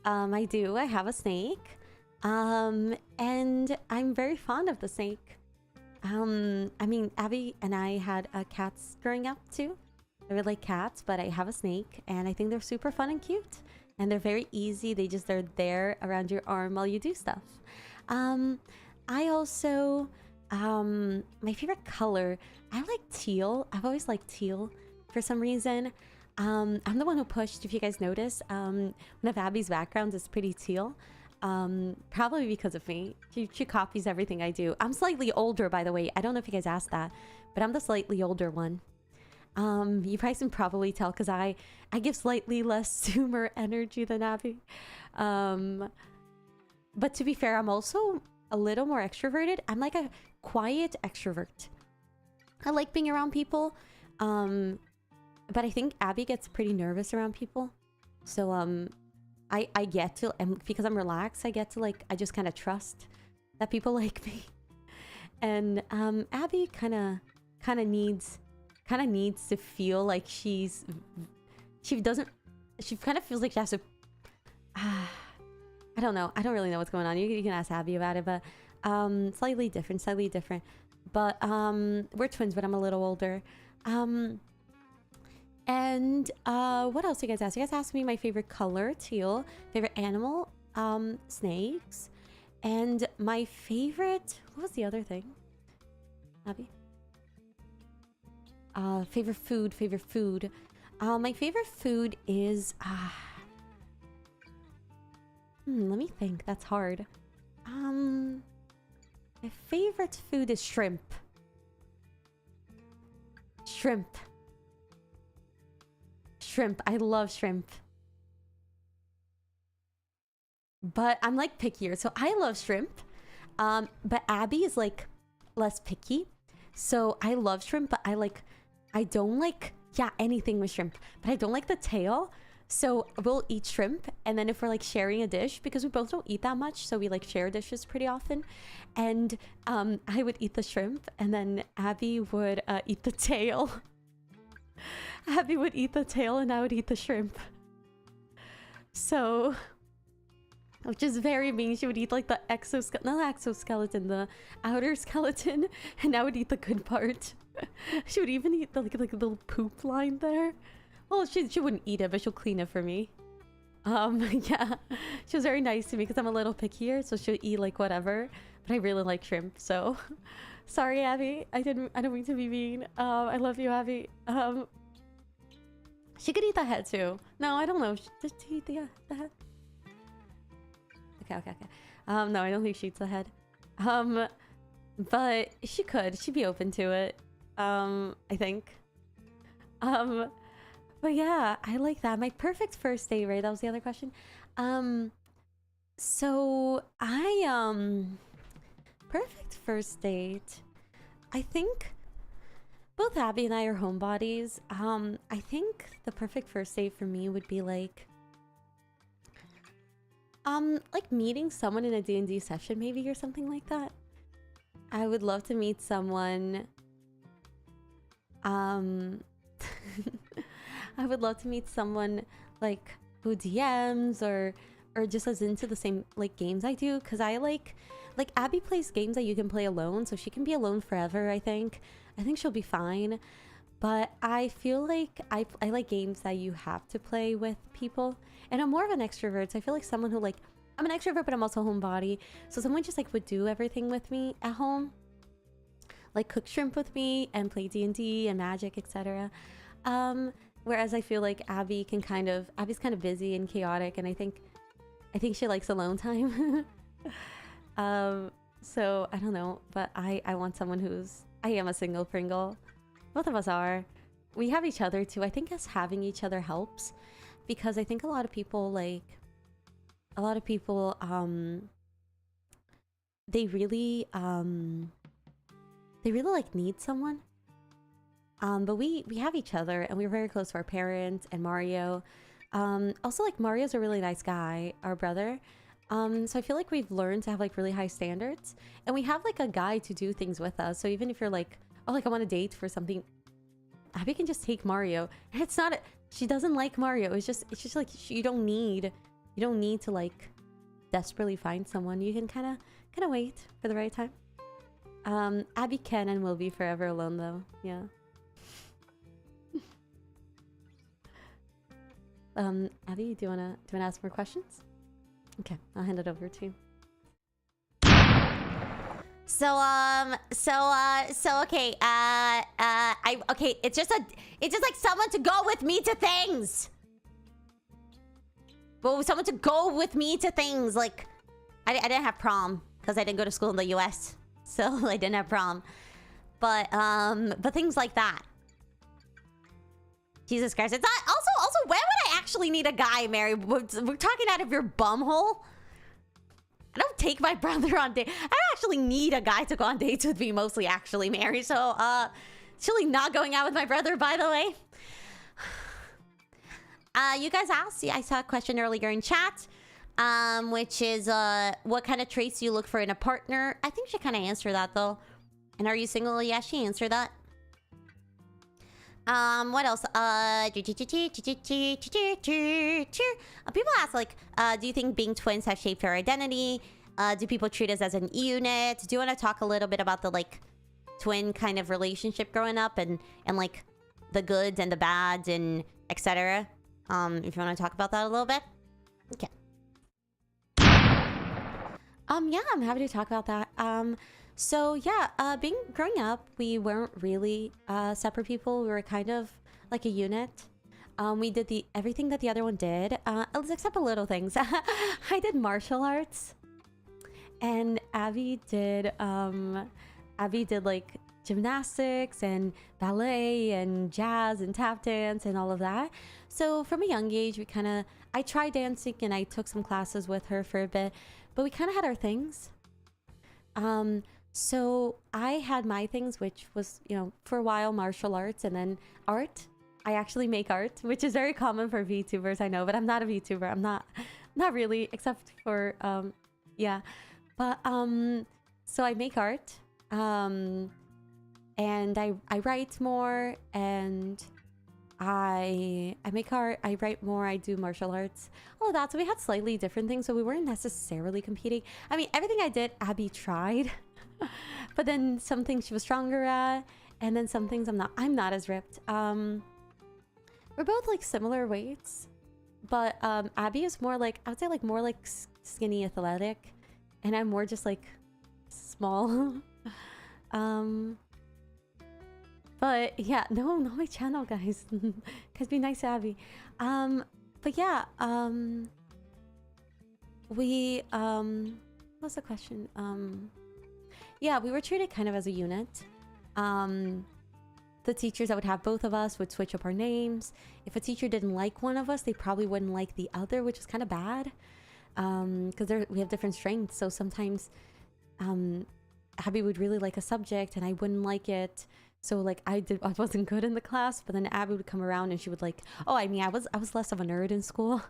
I do, I have a snake. And I'm very fond of the snake. I mean, Abby and I had cats growing up too. They were like cats, but I have a snake and I think they're super fun and cute. And they're very easy. They're there around your arm while you do stuff. I also, my favorite color, I like teal. I've always liked teal for some reason. I'm the one who pushed, if you guys notice, one of Abby's backgrounds is pretty teal. Probably because of me. She copies everything I do. I'm slightly older, by the way. I don't know if you guys asked that, but I'm the slightly older one. You guys can probably tell because I give slightly less Zoomer energy than Abby. But to be fair, I'm also a little more extroverted. I'm like a quiet extrovert. I like being around people. But I think Abby gets pretty nervous around people. So I get to, and because I'm relaxed, I get to like, I just kind of trust that people like me. And Abby kind of needs to feel like she kind of feels like she has to, I don't know. I don't really know what's going on. You can ask Abby about it, but slightly different. But we're twins, but I'm a little older. And what else you guys asked? You guys asked me my favorite color, teal. Favorite animal, snakes. And my favorite, what was the other thing? Abby? Favorite food. My favorite food is, let me think. That's hard. My favorite food is shrimp. Shrimp. I love shrimp. But I'm like pickier, so I love shrimp. But Abby is like less picky. So I love shrimp, but I don't like, anything with shrimp. But I don't like the tail. So we'll eat shrimp, and then if we're like sharing a dish, because we both don't eat that much, so we like share dishes pretty often. And I would eat the shrimp, and then Abby would eat the tail. Abby would eat the tail, and I would eat the shrimp. So, which is very mean. She would eat like the exoskeleton, the outer skeleton, and I would eat the good part. She would even eat the like little poop line there. Well, she wouldn't eat it, but she'll clean it for me. Yeah, she was very nice to me because I'm a little pickier, so she'll eat like whatever. But I really like shrimp, so sorry, Abby. I don't mean to be mean. I love you, Abby. She could eat the head too. No, I don't know. Did she eat the head? Okay. No, I don't think she eats the head. But she could. She'd be open to it. I think. But yeah, I like that. My perfect first date, right? That was the other question. So perfect first date. I think both Abby and I are homebodies. I think the perfect first date for me would be like meeting someone in a D&D session maybe, or something like that. I would love to meet someone. I would love to meet someone like who DMs or just is into the same like games I do, because I like Abby plays games that you can play alone, so she can be alone forever. I think she'll be fine, but I feel like I like games that you have to play with people, and I'm more of an extrovert, so I feel like someone who like, I'm an extrovert but I'm also a homebody, so someone just like would do everything with me at home, like cook shrimp with me and play D&D and Magic, etc. Whereas I feel like Abby's kind of busy and chaotic, and I think she likes alone time. So I don't know, but I want someone I am a single Pringle. Both of us are. we have each other too. I think us having each other helps, because I think a lot of people they really like need someone. But we have each other, and we're very close to our parents and Mario. Also, like, Mario's a really nice guy, our brother. So I feel like we've learned to have like really high standards, and we have like a guy to do things with us. So even if you're like, oh, like, I want a date for something, Abby can just take Mario. And it's not, she doesn't like Mario. It's just like, you don't need to like desperately find someone. You can kind of wait for the right time. Abby can and will be forever alone though. Yeah. Abby, do you wanna ask more questions? Okay, I'll hand it over to you. So okay, okay, it's just like someone to go with me to things. Well, someone to go with me to things. Like, I didn't have prom because I didn't go to school in the US, so I didn't have prom. But things like that. Jesus Christ! It's not also. When would I actually need a guy, Mary? We're talking out of your bumhole. I don't take my brother on dates. I don't actually need a guy to go on dates with me, mostly, actually, Mary. So, it's really not going out with my brother, by the way. You guys asked, I saw a question earlier in chat, which is, what kind of traits do you look for in a partner? I think she kind of answered that, though. And are you single? Yeah, she answered that. What else? People ask, like, do you think being twins has shaped our identity? Do people treat us as an unit? Do you want to talk a little bit about the, like, twin kind of relationship growing up and like, the goods and the bads and etc.? If you want to talk about that a little bit. Okay. Yeah, I'm happy to talk about that. So yeah, growing up, we weren't really separate people. We were kind of like a unit. We did everything that the other one did, except for little things. I did martial arts, and Abby did like gymnastics and ballet and jazz and tap dance and all of that. So from a young age, I tried dancing and I took some classes with her for a bit, but we kind of had our things. So I had my things, which was, you know, for a while martial arts, and then art. I actually make art, which is very common for VTubers, I know, but I'm not a VTuber. I'm not really, except for, yeah. But, so I make art, and I write more, and I make art, I write more, I do martial arts, all of that. So we had slightly different things, so we weren't necessarily competing. I mean, everything I did, Abby tried. But then some things she was stronger at, and then some things I'm not as ripped. We're both like similar weights, but Abby is more like, I would say like more like skinny athletic, and I'm more just like small. But yeah, no my channel, guys. Guys, be nice to Abby. But yeah, what's the question? Yeah, we were treated kind of as a unit. The teachers that would have both of us would switch up our names. If a teacher didn't like one of us, they probably wouldn't like the other, which is kind of bad. Because we have different strengths. So sometimes Abby would really like a subject and I wouldn't like it. So like I wasn't good in the class, but then Abby would come around and she would like, oh, I mean, I was less of a nerd in school.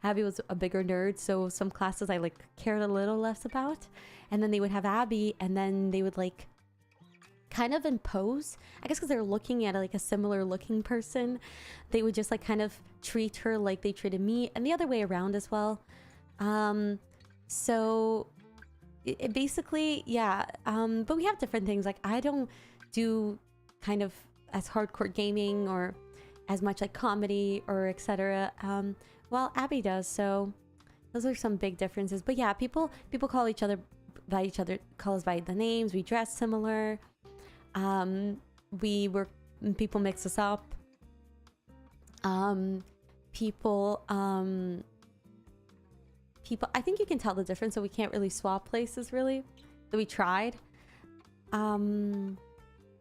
Abby was a bigger nerd, so some classes I like cared a little less about. And then they would have Abby, and then they would like kind of impose, I guess because they're looking at like a similar looking person, they would just like kind of treat her like they treated me, and the other way around as well. So it basically, yeah. But we have different things. Like I don't do kind of as hardcore gaming or as much like comedy or etc. Well, Abby does. So those are some big differences. But yeah, people call us by the names. We dress similar. People mix us up. People, I think you can tell the difference, so we can't really swap places really. So we tried.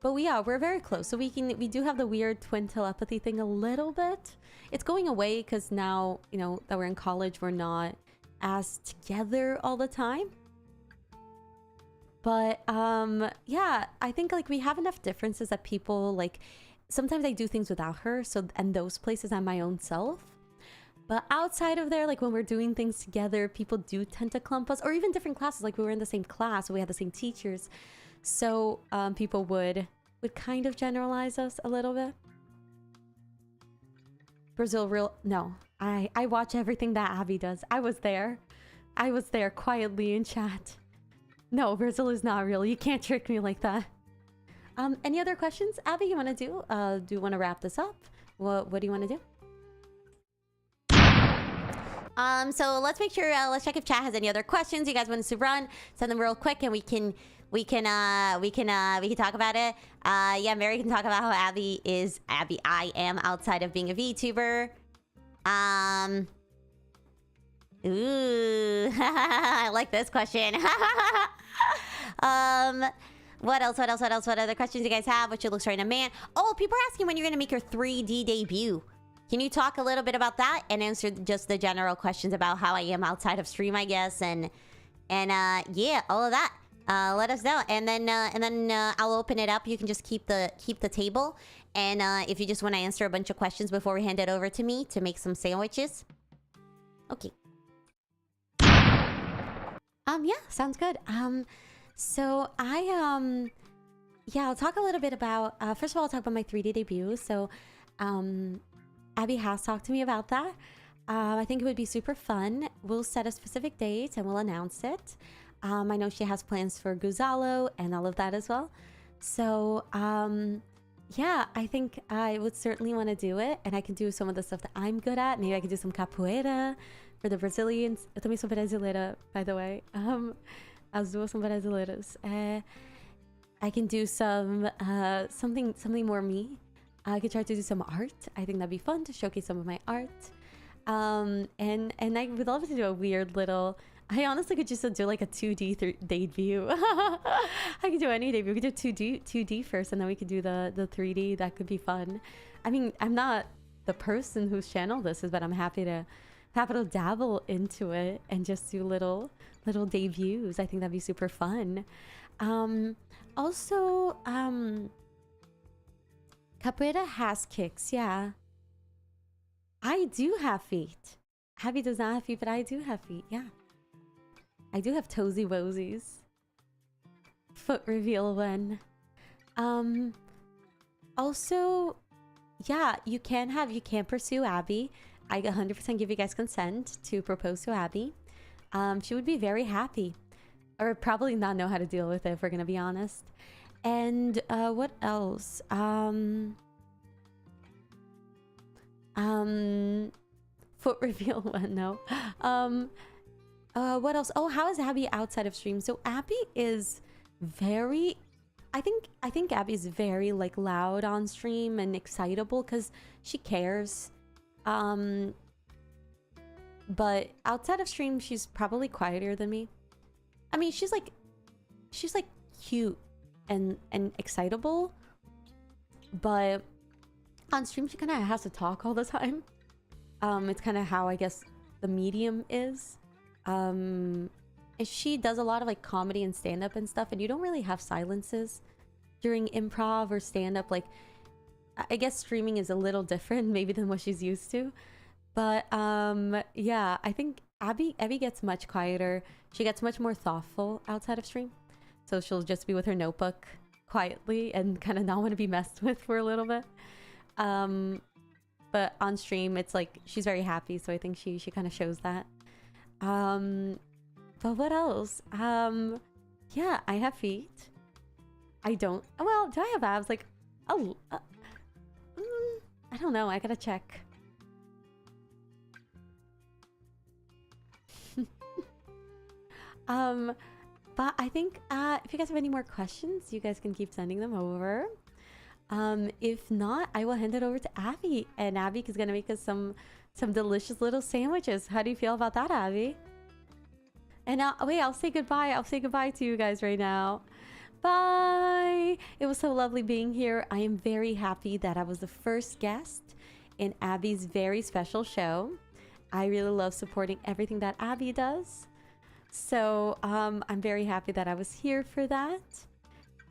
But we're very close. So we do have the weird twin telepathy thing a little bit. It's going away because now, you know, that we're in college, we're not as together all the time. But yeah, I think like we have enough differences that people like, sometimes I do things without her. So, and those places I'm my own self. But outside of there, like when we're doing things together, people do tend to clump us, or even different classes. Like we were in the same class, we had the same teachers. So people would kind of generalize us a little bit. Brazil real, no. I watch everything that Abby does. I was there quietly in chat. No, Brazil is not real. You can't trick me like that. Any other questions, Abby, you want to do? Do you want to wrap this up? What do you want to do? So let's make sure, let's check if chat has any other questions you guys want us to run. Send them real quick and we can talk about it. Yeah, Mary can talk about how Abby I am outside of being a VTuber. Ooh, I like this question. What else? What other questions you guys have? What you look straight in a man? Oh, people are asking when you're gonna make your 3D debut. Can you talk a little bit about that and answer just the general questions about how I am outside of stream, I guess, and yeah, all of that. Let us know, and then I'll open it up. You can just keep the table, and if you just want to answer a bunch of questions before we hand it over to me to make some sandwiches. Okay. Yeah, sounds good. So yeah, I'll talk a little bit about. First of all, I'll talk about my 3D debut. So, Abby has talked to me about that. I think it would be super fun. We'll set a specific date and we'll announce it. I know she has plans for Guzalo and all of that as well. So, yeah, I think I would certainly want to do it. And I can do some of the stuff that I'm good at. Maybe I could do some capoeira for the Brazilians. Eu também sou brasileira, by the way. As duas são brasileiras. I can do some, something more me. I could try to do some art. I think that'd be fun to showcase some of my art. And I would love to do a weird little... I honestly could just do like a 2D debut. I could do any debut. We could do 2D first, and then we could do the 3D. That could be fun. I mean, I'm not the person whose channel this is, but I'm happy to dabble into it and just do little debuts. I think that'd be super fun. Also, capoeira has kicks, yeah. I do have feet. Abby does not have feet, but I do have feet, yeah. I do have toesy woesies. Foot reveal when. Also, yeah, you can pursue Abby. I 100% give you guys consent to propose to Abby. She would be very happy. Or probably not know how to deal with it, if we're gonna be honest. And what else? Foot reveal when, no. What else? Oh, how is Abby outside of stream? So Abby is very... I think Abby's very like loud on stream and excitable because she cares. But outside of stream, she's probably quieter than me. I mean, she's like cute and excitable, but on stream she kind of has to talk all the time. It's kind of how I guess the medium is. And she does a lot of like comedy and stand-up and stuff, and you don't really have silences during improv or stand-up. Like, I guess streaming is a little different maybe than what she's used to. But yeah, I think Abby gets much quieter. She gets much more thoughtful outside of stream. So she'll just be with her notebook quietly and kind of not want to be messed with for a little bit. But on stream, it's like she's very happy. So I think she kind of shows that. But what else? Yeah, I have feet. I don't. Well, do I have abs? Like, oh, I don't know. I gotta check. But I think if you guys have any more questions, you guys can keep sending them over. If not, I will hand it over to Abby, and Abby is gonna make us some delicious little sandwiches. How do you feel about that, Abby? And wait, I'll say goodbye. I'll say goodbye to you guys right now. Bye. It was so lovely being here. I am very happy that I was the first guest in Abby's very special show. I really love supporting everything that Abby does. So I'm very happy that I was here for that.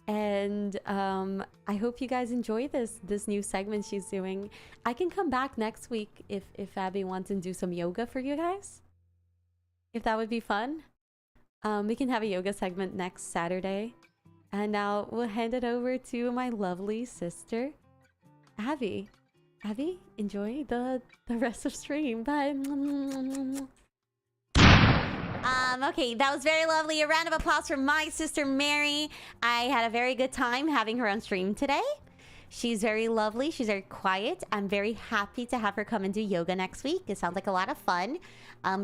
And I hope you guys enjoy this new segment she's doing. I can come back next week if Abby wants to do some yoga for you guys. If that would be fun. We can have a yoga segment next Saturday. And now we'll hand it over to my lovely sister, Abby. Abby, enjoy the rest of stream. Bye. Okay, that was very lovely. A round of applause for my sister, Mary. I had a very good time having her on stream today. She's very lovely. She's very quiet. I'm very happy to have her come and do yoga next week. It sounds like a lot of fun.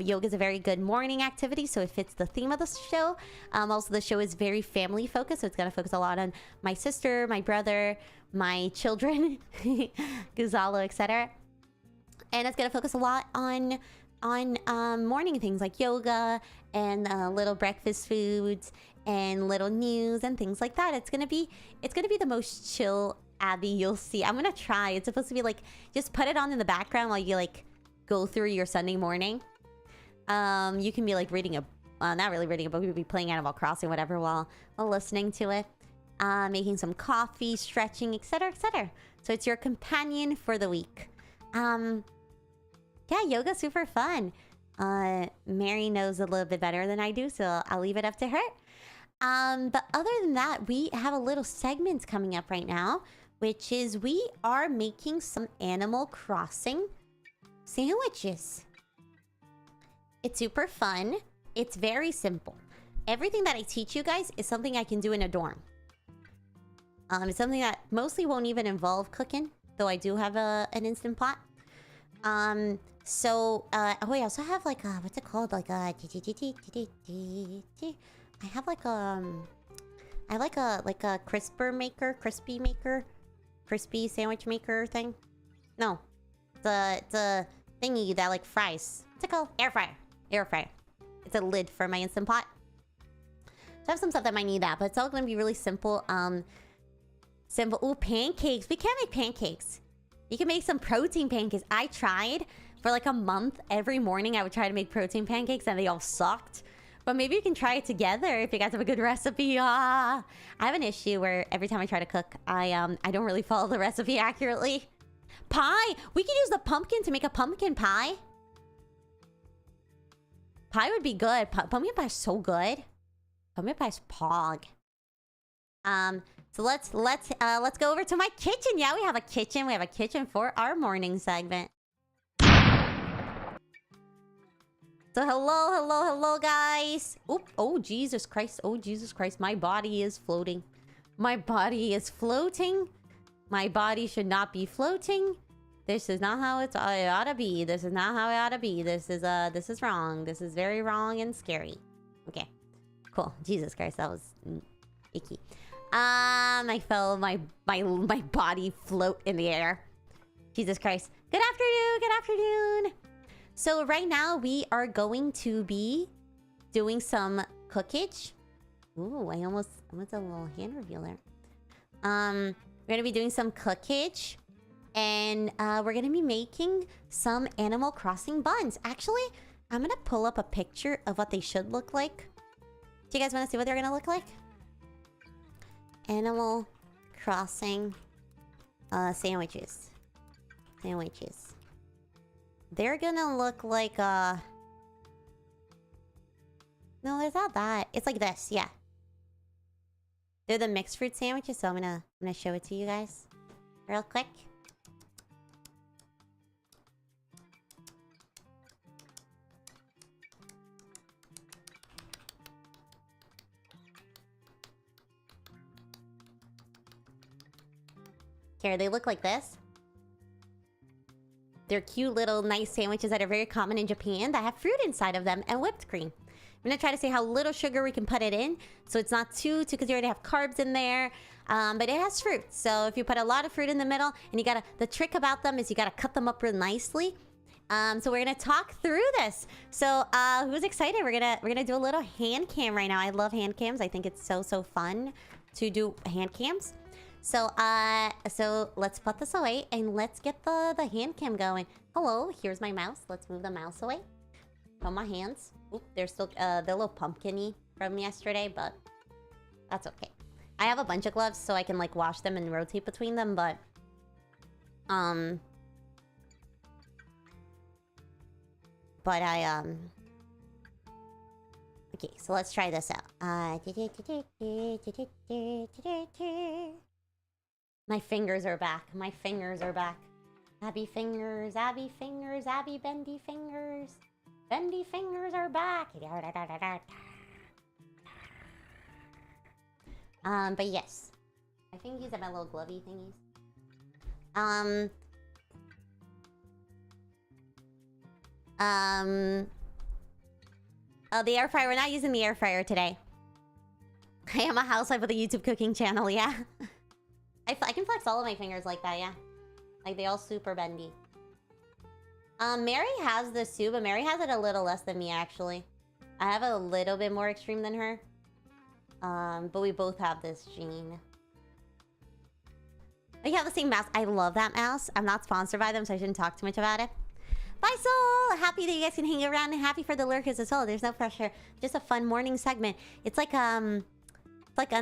Yoga is a very good morning activity, so it fits the theme of the show. Also, the show is very family focused, so it's going to focus a lot on my sister, my brother, my children, Guzalo, etc. And it's going to focus a lot on morning things like yoga and little breakfast foods and little news and things like that. It's gonna be the most chill Abby you'll see. I'm gonna try. It's supposed to be like, just put it on in the background while you like go through your Sunday morning. You can be like reading not really reading a book, you could be playing Animal Crossing, whatever, while listening to it. Making some coffee, stretching, etc, etc. So it's your companion for the week. Yeah, yoga's super fun. Mary knows a little bit better than I do, so I'll leave it up to her. But other than that, we have a little segment coming up right now, which is we are making some Animal Crossing sandwiches. It's super fun. It's very simple. Everything that I teach you guys is something I can do in a dorm. It's something that mostly won't even involve cooking, though I do have an Instant Pot. Oh, I also have like a, what's it called? Like a, I have like a crispy crispy sandwich maker thing. No, the thingy that like fries. What's it called? Air fryer. It's a lid for my Instant Pot. So I have some stuff that might need that, but it's all gonna be really simple. Ooh, pancakes. We can't make pancakes. You can make some protein pancakes. I tried for like a month. Every morning I would try to make protein pancakes and they all sucked. But maybe you can try it together if you guys have a good recipe. I have an issue where every time I try to cook, I don't really follow the recipe accurately. Pie! We could use the pumpkin to make a pumpkin pie. Pie would be good. Pumpkin pie is so good. Pumpkin pie is pog. So let's go over to my kitchen. Yeah, we have a kitchen. We have a kitchen for our morning segment. So hello, guys. Oop, oh, Jesus Christ. Oh, Jesus Christ. My body is floating. My body is floating. My body should not be floating. This is not how it ought to be. This is not how it ought to be. This is wrong. This is very wrong and scary. Okay, cool. Jesus Christ, that was icky. I felt my body float in the air. Jesus Christ. Good afternoon. So right now we are going to be doing some cookage. Ooh, I almost a little hand reveal there. We're gonna be doing some cookage, and we're gonna be making some Animal Crossing buns. Actually, I'm gonna pull up a picture of what they should look like. Do you guys want to see what they're gonna look like? Animal Crossing sandwiches. They're gonna look like no, there's not that. It's like this, yeah. They're the mixed fruit sandwiches, so I'm gonna show it to you guys real quick. Here, they look like this. They're cute little nice sandwiches that are very common in Japan that have fruit inside of them and whipped cream. I'm gonna try to see how little sugar we can put it in, so it's not too, because you already have carbs in there. But it has fruit, so if you put a lot of fruit in the middle, and the trick about them is you gotta cut them up real nicely. So we're gonna talk through this. So who's excited? We're gonna do a little hand cam right now. I love hand cams. I think it's so fun to do hand cams. So let's put this away and let's get the hand cam going. Hello, here's my mouse. Let's move the mouse away from my hands. Oop, they're still they're a little pumpkin-y from yesterday, but that's okay. I have a bunch of gloves so I can like wash them and rotate between them, but okay, so let's try this out. My fingers are back. My fingers are back. Abby fingers, Abby fingers, Abby bendy fingers. Bendy fingers are back. But yes. I think these are my little glovey thingies. Oh, the air fryer. We're not using the air fryer today. I am a housewife with a YouTube cooking channel, yeah. I can flex all of my fingers like that, yeah. Like, they all super bendy. Mary has this too, but Mary has it a little less than me, actually. I have it a little bit more extreme than her. But we both have this gene. We have the same mouse. I love that mouse. I'm not sponsored by them, so I shouldn't talk too much about it. Bye, Soul! Happy that you guys can hang around and happy for the lurkers as well. There's no pressure. Just a fun morning segment. It's like Ana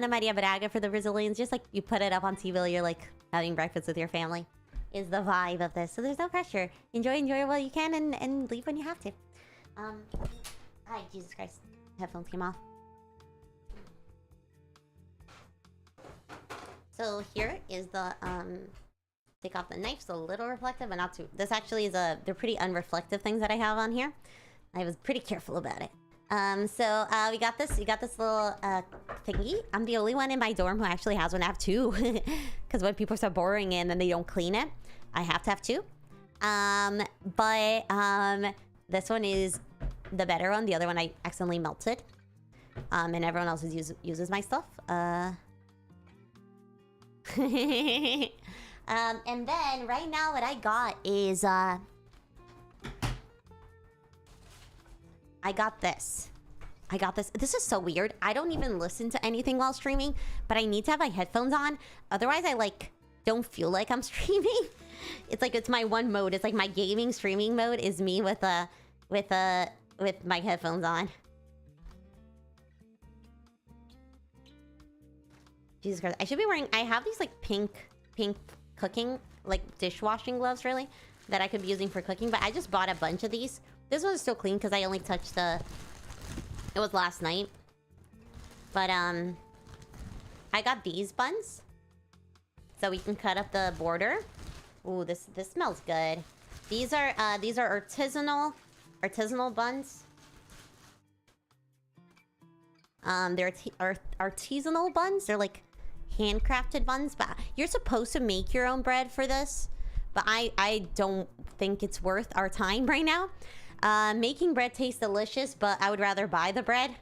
Maria Braga for the Brazilians. Just like you put it up on TV while you're like having breakfast with your family. Is the vibe of this. So there's no pressure. Enjoy while you can and leave when you have to. Hi, Jesus Christ. Headphones came off. So here is the take off the knife. It's a little reflective, but not too. This actually is they're pretty unreflective things that I have on here. I was pretty careful about it. So we got this little thingy. I'm the only one in my dorm who actually has one. I have two. Because when people start boring and then they don't clean it, I have to have two. But this one is the better one. The other one I accidentally melted. And everyone else uses my stuff. And then right now what I got is I got this. This is so weird. I don't even listen to anything while streaming, but I need to have my headphones on. Otherwise I like don't feel like I'm streaming. It's my one mode. It's like my gaming streaming mode is me with my headphones on. Jesus Christ. I should be wearing I have these like pink cooking, like dishwashing gloves really, that I could be using for cooking, but I just bought a bunch of these. This one's still clean because I only touched it was last night. But I got these buns. So we can cut up the border. Ooh, this smells good. These are artisanal buns. They're artisanal buns. They're like handcrafted buns, but you're supposed to make your own bread for this. But I don't think it's worth our time right now. Making bread tastes delicious, but I would rather buy the bread.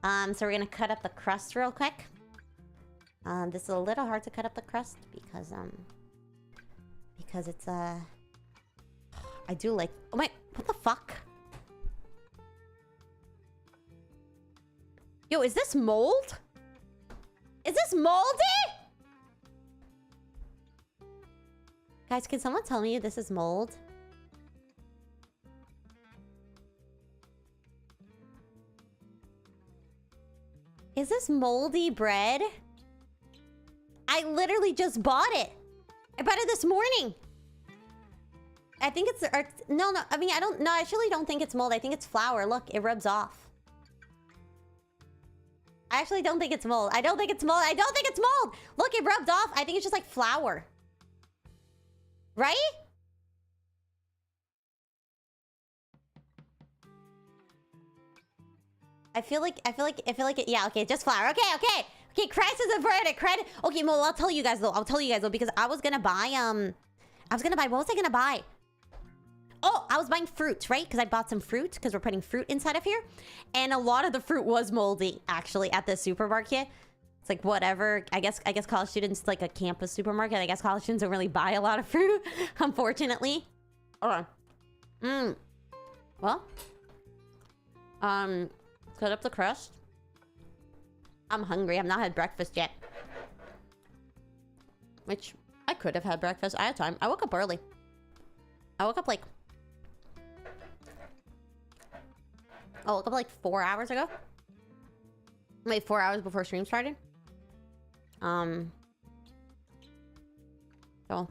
So we're gonna cut up the crust real quick. This is a little hard to cut up the crust because it's I do like, oh my, what the fuck? Yo, is this mold? Is this moldy? Guys, can someone tell me if this is mold? Is this moldy bread? I literally just bought it. I bought it this morning. I think it's... No, I mean, I actually don't think it's mold. I think it's flour. Look, it rubs off. I actually don't think it's mold. I don't think it's mold. Look, it rubbed off. I think it's just like flour. Right? I feel like it, yeah, okay, just flour. Okay, Christ is a verdict. Credit. Okay, well, I'll tell you guys though, because I was gonna buy, what was I gonna buy? Oh, I was buying fruit, right? Because I bought some fruit, because we're putting fruit inside of here. And a lot of the fruit was moldy, actually, at the supermarket. It's like, whatever. I guess college students, like a campus supermarket, I guess college students don't really buy a lot of fruit, unfortunately. Hold on. Well. Cut up the crust. I'm hungry. I've not had breakfast yet. which I could have had breakfast. I had time. I woke up early. I woke up like 4 hours ago. Wait, 4 hours before stream started. So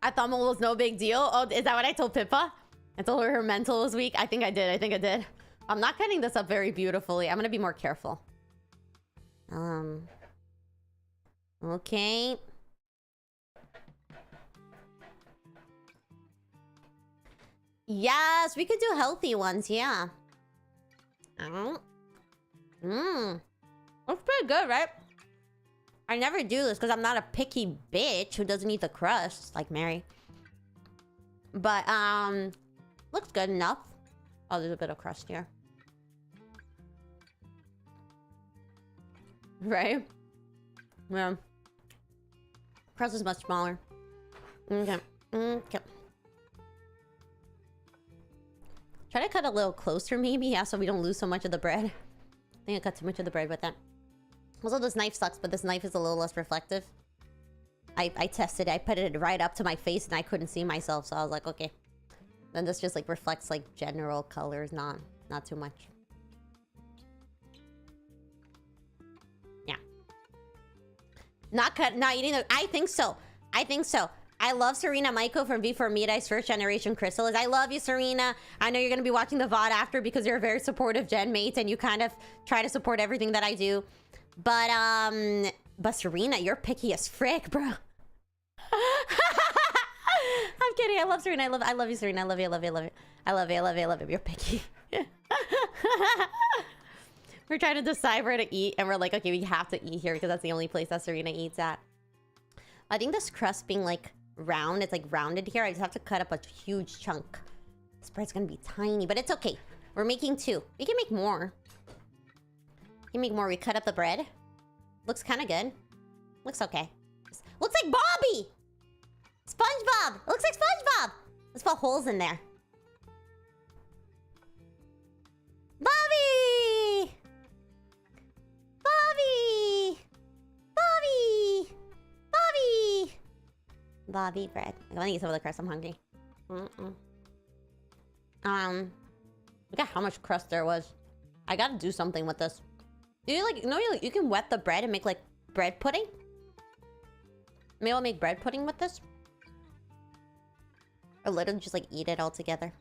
I thought it was no big deal. Oh, is that what I told Pippa? I told her mental was weak. I think I did. I'm not cutting this up very beautifully. I'm gonna be more careful. Okay. Yes, we could do healthy ones, yeah. That's pretty good, right? I never do this because I'm not a picky bitch who doesn't eat the crust, like Mary. But, looks good enough. Oh, there's a bit of crust here. Right? Yeah. Crust is much smaller. Okay. Okay. Try to cut a little closer, maybe, yeah, so we don't lose so much of the bread. I think I cut too much of the bread with that. Also, this knife sucks, but this knife is a little less reflective. I tested it. I put it right up to my face, and I couldn't see myself, so I was like, okay. Then this just, like, reflects, like, general colors, not too much. Yeah. Not eating the... I think so. I love Serena Michael from V4Mirai's first generation Chrysalis. I love you, Serena. I know you're going to be watching the VOD after because you're a very supportive gen mate and you kind of try to support everything that I do. But Serena, you're picky as frick, bro. I'm kidding. I love Serena. I love you, Serena. I love you. You're picky. We're trying to decide where to eat and we're like, okay, we have to eat here because that's the only place that Serena eats at. I think this crust being like round, it's like rounded here. I just have to cut up a huge chunk. This bread's gonna be tiny, but it's okay. We're making 2. We can make more. We cut up the bread. Looks kind of good. Looks okay. Looks like Bobby! SpongeBob! Looks like SpongeBob! Let's put holes in there. Bobby! Bobby bread. I want to eat some of the crust. I'm hungry. Look at how much crust there was. I gotta do something with this. You can wet the bread and make like bread pudding. Maybe I'll make bread pudding with this. Or literally just like eat it all together.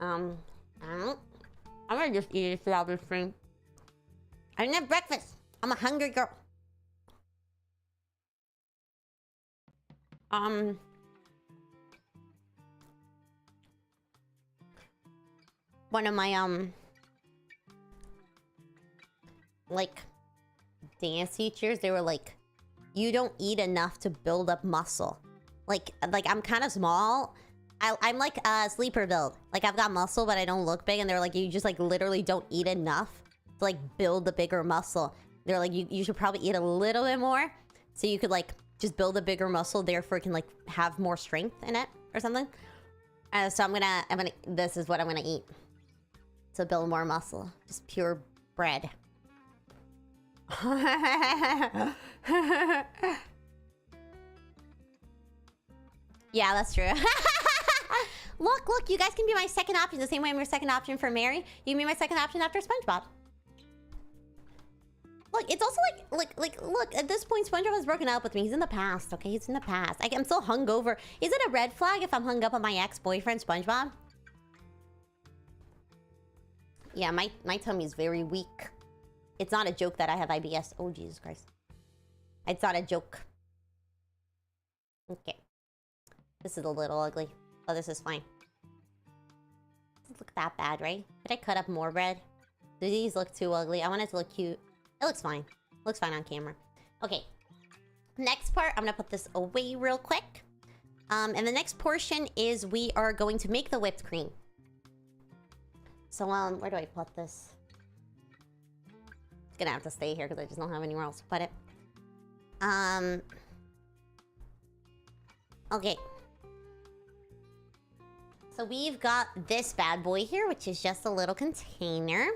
I'm gonna just eat it throughout this stream. I didn't have breakfast. I'm a hungry girl. One of my like dance teachers, they were like, you don't eat enough to build up muscle. Like I'm kind of small. I'm like a sleeper build. Like I've got muscle, but I don't look big. And they're like, you just like literally don't eat enough to like build the bigger muscle. They're like, you should probably eat a little bit more so you could like just build a bigger muscle, therefore it can like have more strength in it or something. So I'm gonna, this is what I'm gonna eat to build more muscle. Just pure bread. Yeah, that's true. Look, you guys can be my second option the same way I'm your second option for Mary. You can be my second option after SpongeBob. Look, it's also look, at this point, SpongeBob has broken up with me. He's in the past, okay? He's in the past. I'm still hungover. Is it a red flag if I'm hung up on my ex-boyfriend, SpongeBob? Yeah, my tummy's very weak. It's not a joke that I have IBS. Oh, Jesus Christ. It's not a joke. Okay. This is a little ugly. Oh, this is fine. Doesn't look that bad, right? Did I cut up more bread? Do these look too ugly? I want it to look cute. It looks fine. Looks fine on camera. Okay. Next part, I'm gonna put this away real quick. And the next portion is we are going to make the whipped cream. So, where do I put this? It's gonna have to stay here because I just don't have anywhere else to put it. Okay. So we've got this bad boy here, which is just a little container.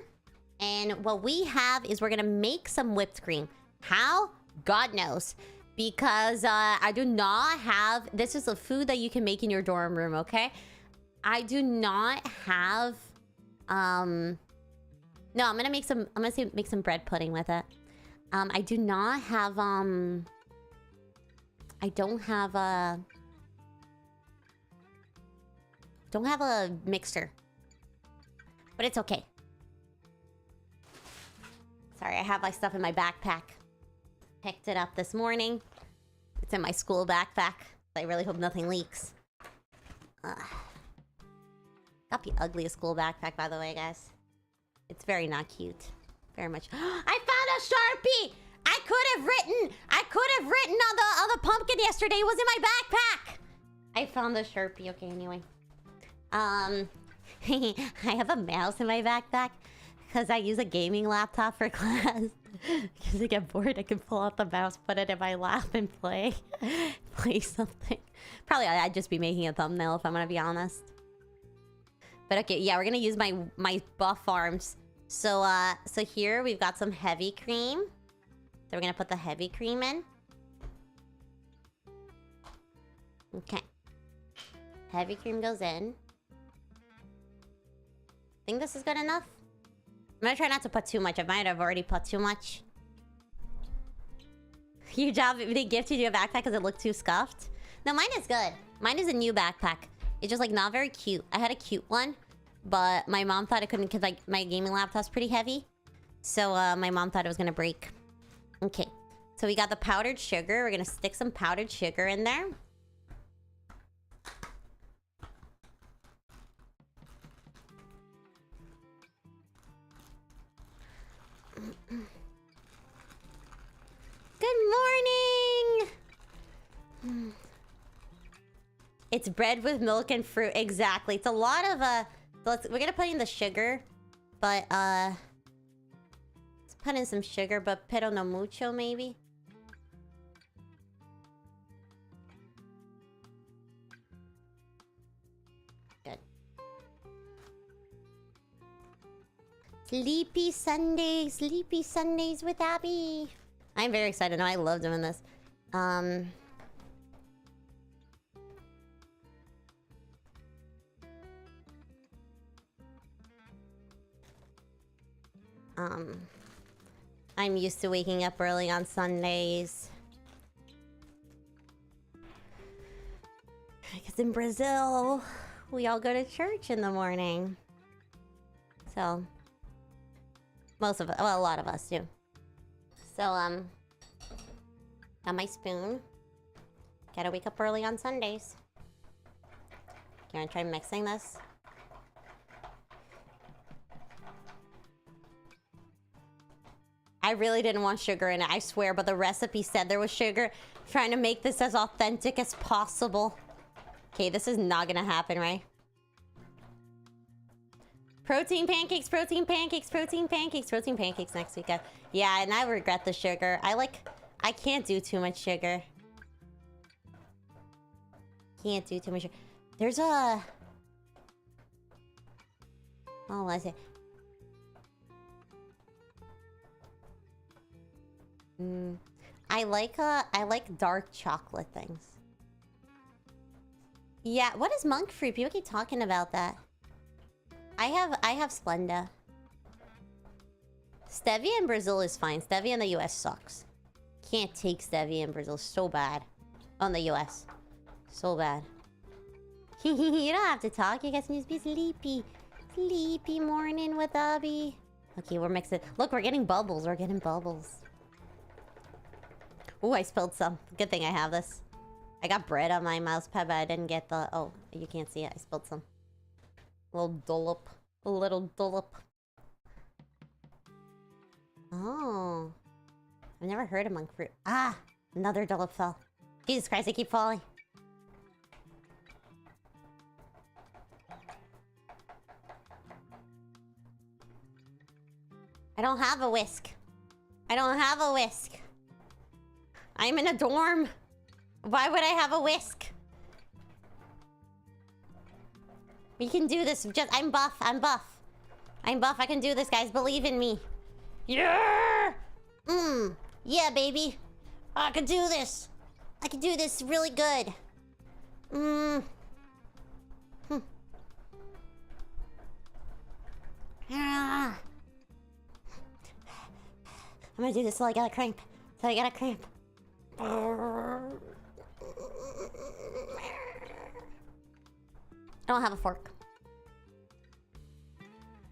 And what we have is we're gonna make some whipped cream. How? God knows. Because I do not have... This is a food that you can make in your dorm room, okay? I do not have... No, I'm gonna make some... I'm gonna make some bread pudding with it. I do not have... I don't have a... Don't have a mixer. But it's okay. Sorry, I have my stuff in my backpack. Picked it up this morning. It's in my school backpack. I really hope nothing leaks. Got the ugliest school backpack, by the way, guys. It's very not cute. Very much. I found a Sharpie! I could have written on the pumpkin yesterday. It was in my backpack! I found the Sharpie. Okay, anyway. I have a mouse in my backpack because I use a gaming laptop for class. Because I get bored, I can pull out the mouse, put it in my lap, and play something. Probably I'd just be making a thumbnail if I'm gonna be honest. But okay, yeah, we're gonna use my buff arms. So so here we've got some heavy cream. So we're gonna put the heavy cream in. Okay. Heavy cream goes in. Think this is good enough? I'm gonna try not to put too much. I might have already put too much. Your job, they gifted you a backpack because it looked too scuffed? No, mine is good. Mine is a new backpack. It's just like not very cute. I had a cute one, but my mom thought it couldn't because like my gaming laptop's pretty heavy. So my mom thought it was gonna break. Okay, so we got the powdered sugar. We're gonna stick some powdered sugar in there. Good morning! It's bread with milk and fruit. Exactly. It's a lot of so we're gonna put in the sugar, but let's put in some sugar, but pero no mucho maybe. Good. Sleepy Sundays with Abby. I'm very excited. No, I love doing this. I'm used to waking up early on Sundays. Because in Brazil, we all go to church in the morning. So, most of us, well, a lot of us do. So, got my spoon. Gotta wake up early on Sundays. You wanna try mixing this? I really didn't want sugar in it, I swear, but the recipe said there was sugar. I'm trying to make this as authentic as possible. Okay, this is not gonna happen, right? Protein pancakes, protein pancakes, protein pancakes, protein pancakes next week. Yeah, and I regret the sugar. I can't do too much sugar. Can't do too much sugar. There's a... Oh, what is it? I like dark chocolate things. Yeah, what is monk fruit? People keep talking about that. I have Splenda. Stevia in Brazil is fine. Stevia in the US sucks. Can't take stevia in Brazil. So bad. On the US. So bad. You don't have to talk. You guys can just be sleepy. Sleepy morning with Abby. Okay, we're mixing. Look, we're getting bubbles. We're getting bubbles. Ooh, I spilled some. Good thing I have this. I got bread on my mouse pad, but I didn't get the... Oh, you can't see it. I spilled some. A little dollop. A little dollop. Oh. I've never heard of monk fruit. Ah! Another dollop fell. Jesus Christ, I keep falling. I don't have a whisk. I don't have a whisk. I'm in a dorm. Why would I have a whisk? We can do this. Just I'm buff. I'm buff. I'm buff. I can do this, guys. Believe in me. Yeah. Yeah, baby. I can do this. I can do this really good. I'm gonna do this till I get a cramp. Till I get a cramp. I don't have a fork.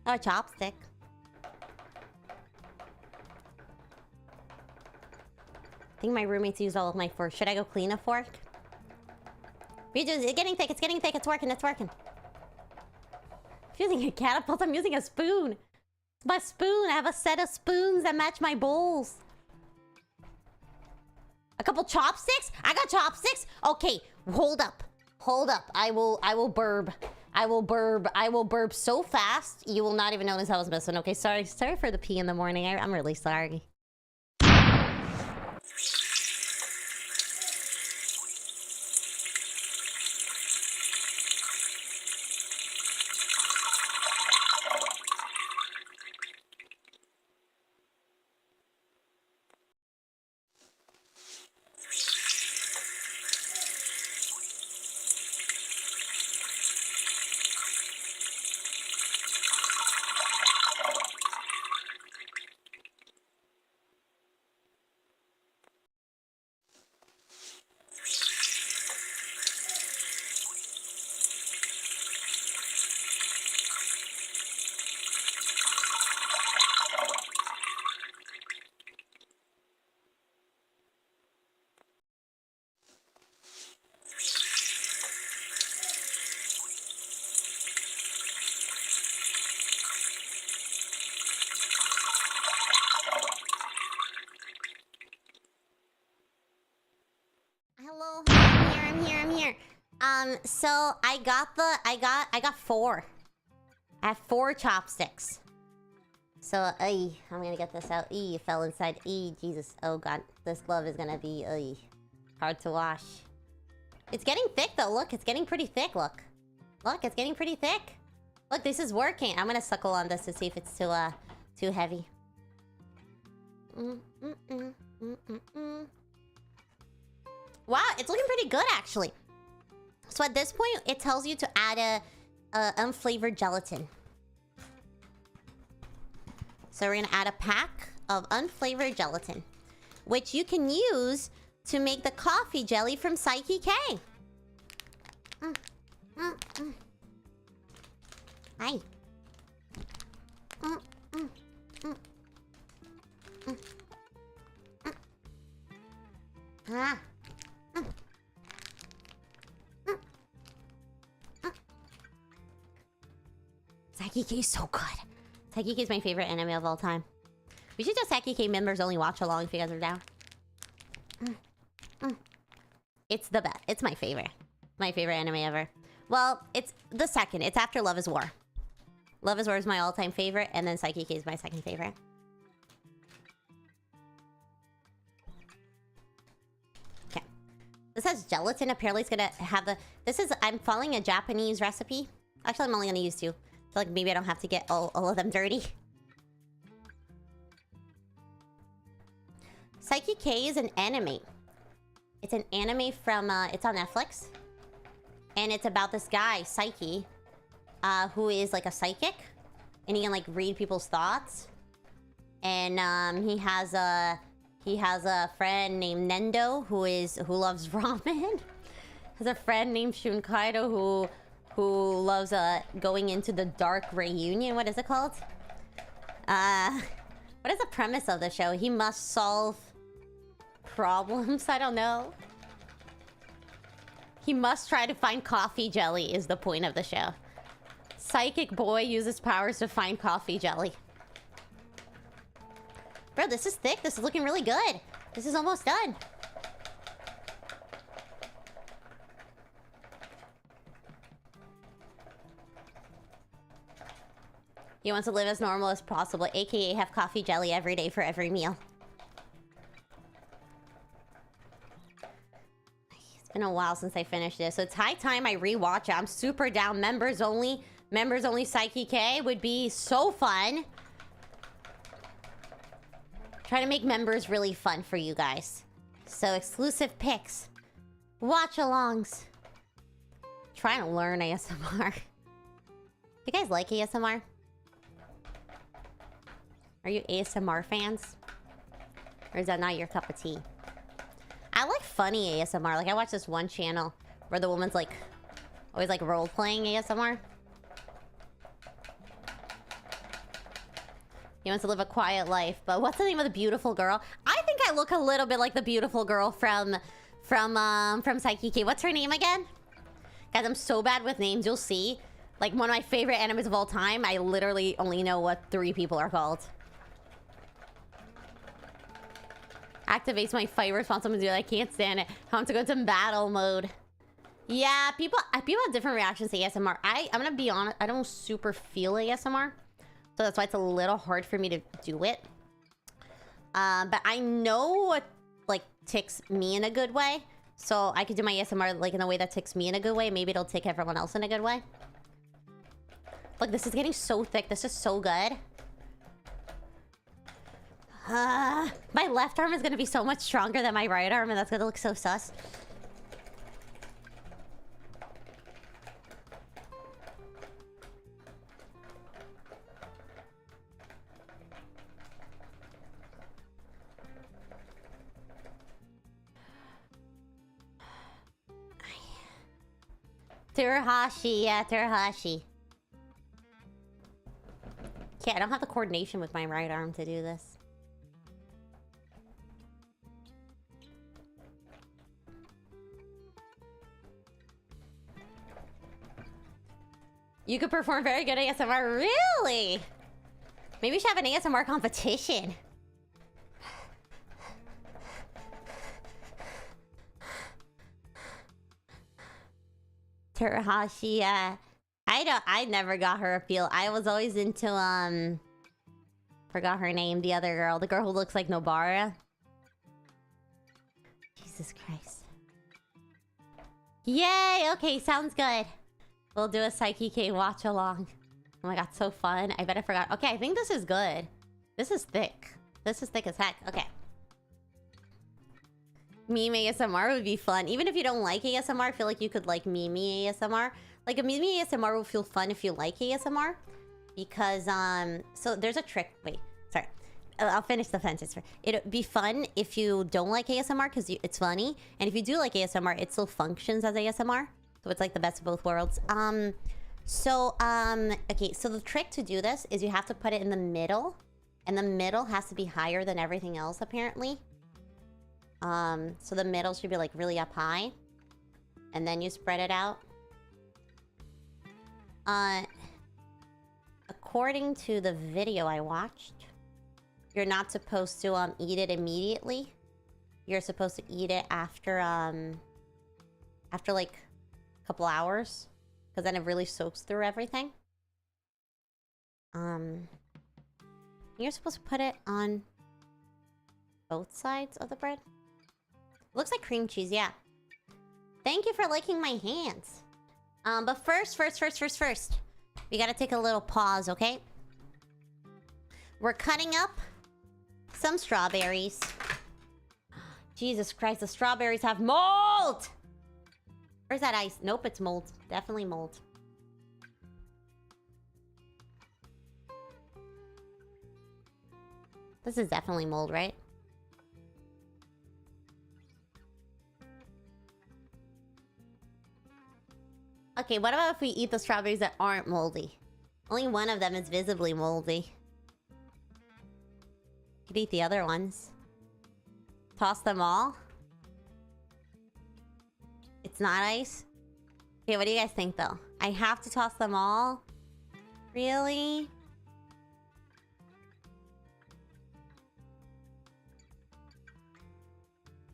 Oh, a chopstick. I think my roommates used all of my forks. Should I go clean a fork? It's getting thick. It's getting thick. It's working. It's working. I'm using a catapult. I'm using a spoon. It's my spoon. I have a set of spoons that match my bowls. A couple chopsticks? I got chopsticks? Okay, hold up. Hold up. I will burb. I will burb so fast, you will not even notice I was missing. Okay, sorry for the pee in the morning. I'm really sorry. I'm here. So I got 4. I have 4 chopsticks. So, I'm gonna get this out. It fell inside. Jesus. Oh god. This glove is gonna be, hard to wash. It's getting thick though. Look, it's getting pretty thick. Look, it's getting pretty thick. Look, this is working. I'm gonna suckle on this to see if it's too heavy. Wow, it's looking pretty good actually. So at this point, it tells you to add a unflavored gelatin. So we're gonna add a pack of unflavored gelatin, which you can use to make the coffee jelly from Psyche K. Hi. Psyche K is so good. Psyche K is my favorite anime of all time. We should just Psyche K members only watch along if you guys are down. It's the best. It's my favorite. My favorite anime ever. Well, it's the second. It's after Love is War. Love is War is my all-time favorite, and then Psyche K is my second favorite. Okay. This has gelatin. Apparently it's gonna have the... This is... I'm following a Japanese recipe. Actually, I'm only gonna use 2. So, like, maybe I don't have to get all of them dirty. Psyche K is an anime. It's an anime from, it's on Netflix. And it's about this guy, Psyche, who is, like, a psychic. And he can, like, read people's thoughts. And, he has a friend named Nendo, who loves ramen. Has a friend named Shunkaido, who loves, going into the dark reunion. What is it called? What is the premise of the show? He must solve problems? I don't know. He must try to find coffee jelly is the point of the show. Psychic boy uses powers to find coffee jelly. Bro, this is thick. This is looking really good. This is almost done. He wants to live as normal as possible, aka have coffee jelly every day for every meal. been a while since I finished this, so it's high time I rewatch it. I'm super down. Members only Psyche K would be so fun. Try to make members really fun for you guys. So exclusive picks, watch-alongs. Trying to learn ASMR. You guys like ASMR? Are you ASMR fans? Or is that not your cup of tea? I like funny ASMR. Like, I watch this one channel where the woman's like always like role-playing ASMR. He wants to live a quiet life, but what's the name of the beautiful girl? I think I look a little bit like the beautiful girl from Psyche K. What's her name again? Guys, I'm so bad with names, you'll see. Like, one of my favorite animes of all time, I literally only know what 3 people are called. Activates my fight response. I'm gonna do it. I can't stand it. I want to go to battle mode. Yeah, people have different reactions to ASMR. I'm gonna be honest, I don't super feel ASMR. So that's why it's a little hard for me to do it. But I know what, like, ticks me in a good way. So I could do my ASMR, like, in a way that ticks me in a good way. Maybe it'll tick everyone else in a good way. Look, this is getting so thick. This is so good. My left arm is going to be so much stronger than my right arm, and that's going to look so sus. Turahashi, yeah, Turahashi. Yeah, I don't have the coordination with my right arm to do this. You could perform very good ASMR. Really? Maybe we should have an ASMR competition. Terahashi, I never got her appeal. I was always into, forgot her name, the other girl. The girl who looks like Nobara. Jesus Christ. Yay! Okay, sounds good. We'll do a Psyche K watch along. Oh my god, so fun. I bet I forgot. Okay, I think this is good. This is thick. This is thick as heck. Okay. Meme ASMR would be fun. Even if you don't like ASMR, I feel like you could like meme ASMR. Like, a meme ASMR will feel fun if you like ASMR. Because, so there's a trick. Wait, sorry. I'll finish the sentence. It'd be fun if you don't like ASMR because it's funny. And if you do like ASMR, it still functions as ASMR. So it's like the best of both worlds. Okay, so the trick to do this is you have to put it in the middle. And the middle has to be higher than everything else, apparently. So the middle should be like really up high. And then you spread it out. According to the video I watched, you're not supposed to eat it immediately. You're supposed to eat it after like a couple hours, because then it really soaks through everything. You're supposed to put it on both sides of the bread. Looks like cream cheese, yeah. Thank you for liking my hands. But first, we gotta take a little pause, okay? We're cutting up some strawberries. Jesus Christ, the strawberries have mold! Where's that ice? Nope, it's mold. Definitely mold. This is definitely mold, right? Okay, what about if we eat the strawberries that aren't moldy? Only one of them is visibly moldy. You could eat the other ones. Toss them all? It's not ice? Okay, what do you guys think, though? I have to toss them all? Really?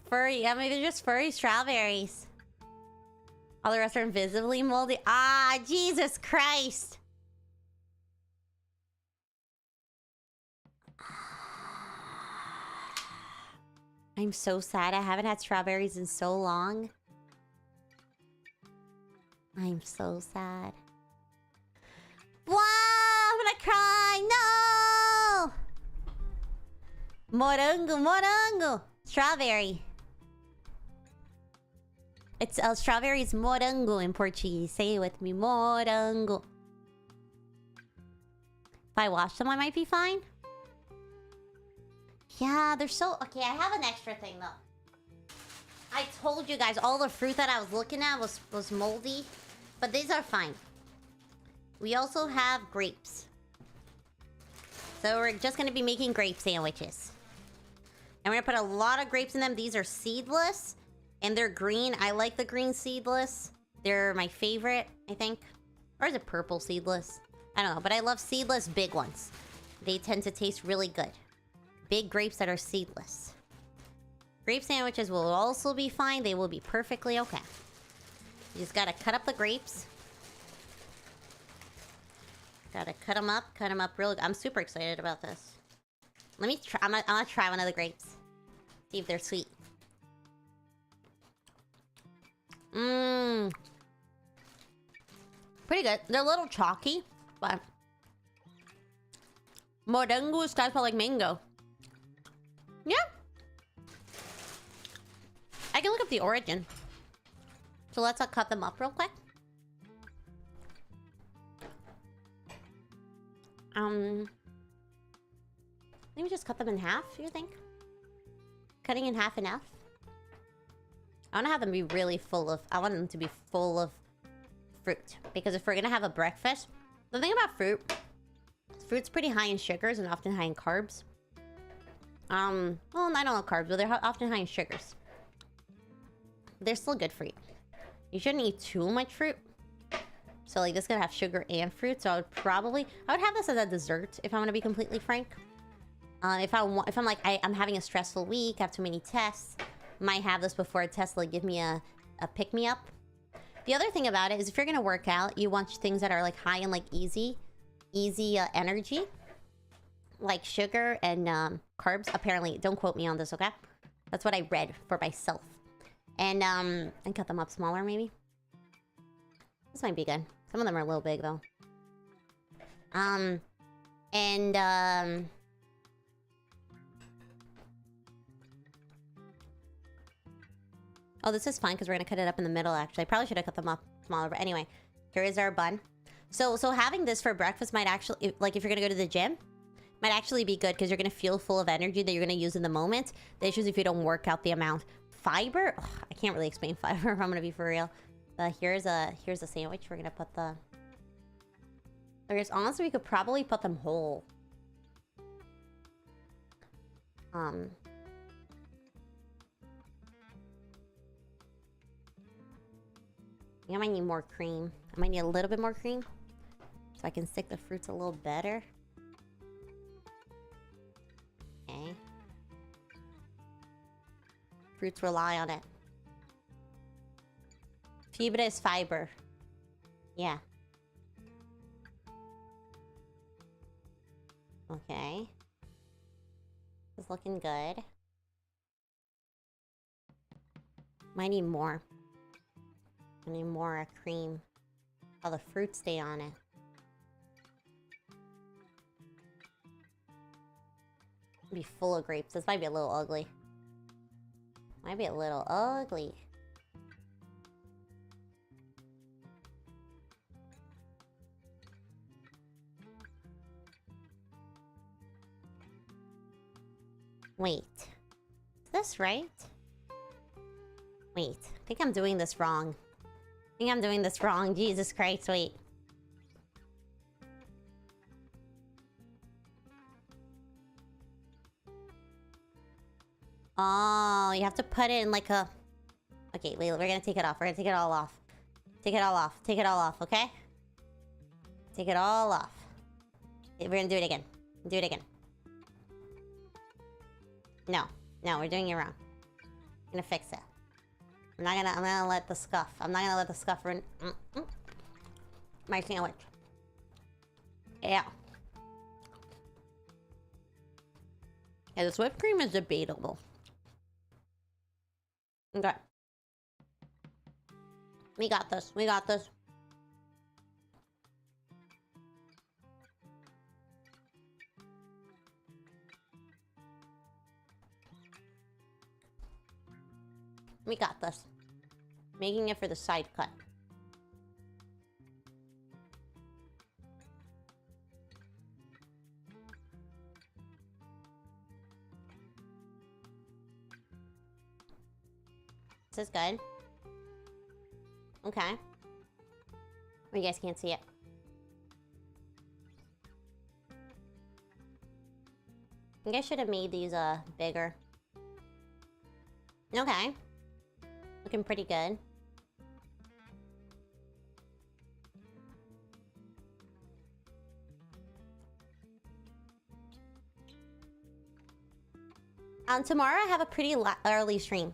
Furry. Yeah, maybe they're just furry strawberries. All the rest are invisibly moldy. Ah, Jesus Christ. I'm so sad. I haven't had strawberries in so long. I'm so sad. Wow, I'm gonna cry. No! Morango, morango. Strawberry. It's strawberry is morango in Portuguese. Say it with me, morango. If I wash them, I might be fine. Yeah, they're so... Okay, I have an extra thing, though. I told you guys all the fruit that I was looking at was moldy. But these are fine. We also have grapes. So we're just going to be making grape sandwiches. And we're going to put a lot of grapes in them. These are seedless. And they're green. I like the green seedless. They're my favorite, I think. Or is it purple seedless? I don't know. But I love seedless big ones. They tend to taste really good. Big grapes that are seedless. Grape sandwiches will also be fine. They will be perfectly okay. You just gotta cut up the grapes. Gotta cut them up real good. I'm super excited about this. Let me try. I'm gonna try one of the grapes. See if they're sweet. Mmm. Pretty good. They're a little chalky, but morango is kind of like mango. Yeah. I can look up the origin. So let's cut them up real quick. Maybe just cut them in half, you think? Cutting in half enough? I want to have them be really full of... I want them to be full of fruit. Because if we're going to have a breakfast... The thing about fruit... Fruit's pretty high in sugars and often high in carbs. Well, I don't know carbs, but they're often high in sugars. They're still good for you. You shouldn't eat too much fruit. So, like, this is gonna have sugar and fruit. So, I would have this as a dessert, if I'm gonna be completely frank. If I'm like, I'm having a stressful week, I have too many tests, might have this before a test, like, give me a pick-me-up. The other thing about it is if you're gonna work out, you want things that are, like, high in, like, easy energy. Like sugar and carbs. Apparently, don't quote me on this, okay? That's what I read for myself. And cut them up smaller, maybe. This might be good. Some of them are a little big, though. Oh, this is fine because we're gonna cut it up in the middle, actually. I probably should have cut them up smaller, but anyway. Here is our bun. So having this for breakfast might actually... Like, if you're gonna go to the gym... Might actually be good because you're going to feel full of energy that you're going to use in the moment. The issue is if you don't work out the amount. Fiber? Ugh, I can't really explain fiber if I'm going to be for real. Here's a sandwich. We're going to put the... Honestly, we could probably put them whole. I might need more cream. I might need a little bit more cream. So I can stick the fruits a little better. Okay. Fruits rely on it. Fibra is fiber. Yeah. Okay. It's looking good. Might need more. I need more cream. How the fruits stay on it. Be full of grapes. This might be a little ugly. Might be a little ugly. Wait. Is this right? Wait. I think I'm doing this wrong. Jesus Christ, wait. Oh, you have to put it in like a... Okay, wait, we're gonna take it off. We're gonna take it all off. Take it all off. Take it all off, okay? Take it all off. We're gonna do it again. Do it again. No. No, we're doing it wrong. I'm gonna fix it. I'm gonna let the scuff. I'm not gonna let the scuff run... my sandwich. Yeah. Yeah, this whipped cream is debatable. Okay. We got this. We got this. We got this. Making it for the side cut. This is good. Okay. You guys can't see it. I think I should have made these bigger. Okay. Looking pretty good. Tomorrow I have a pretty early stream.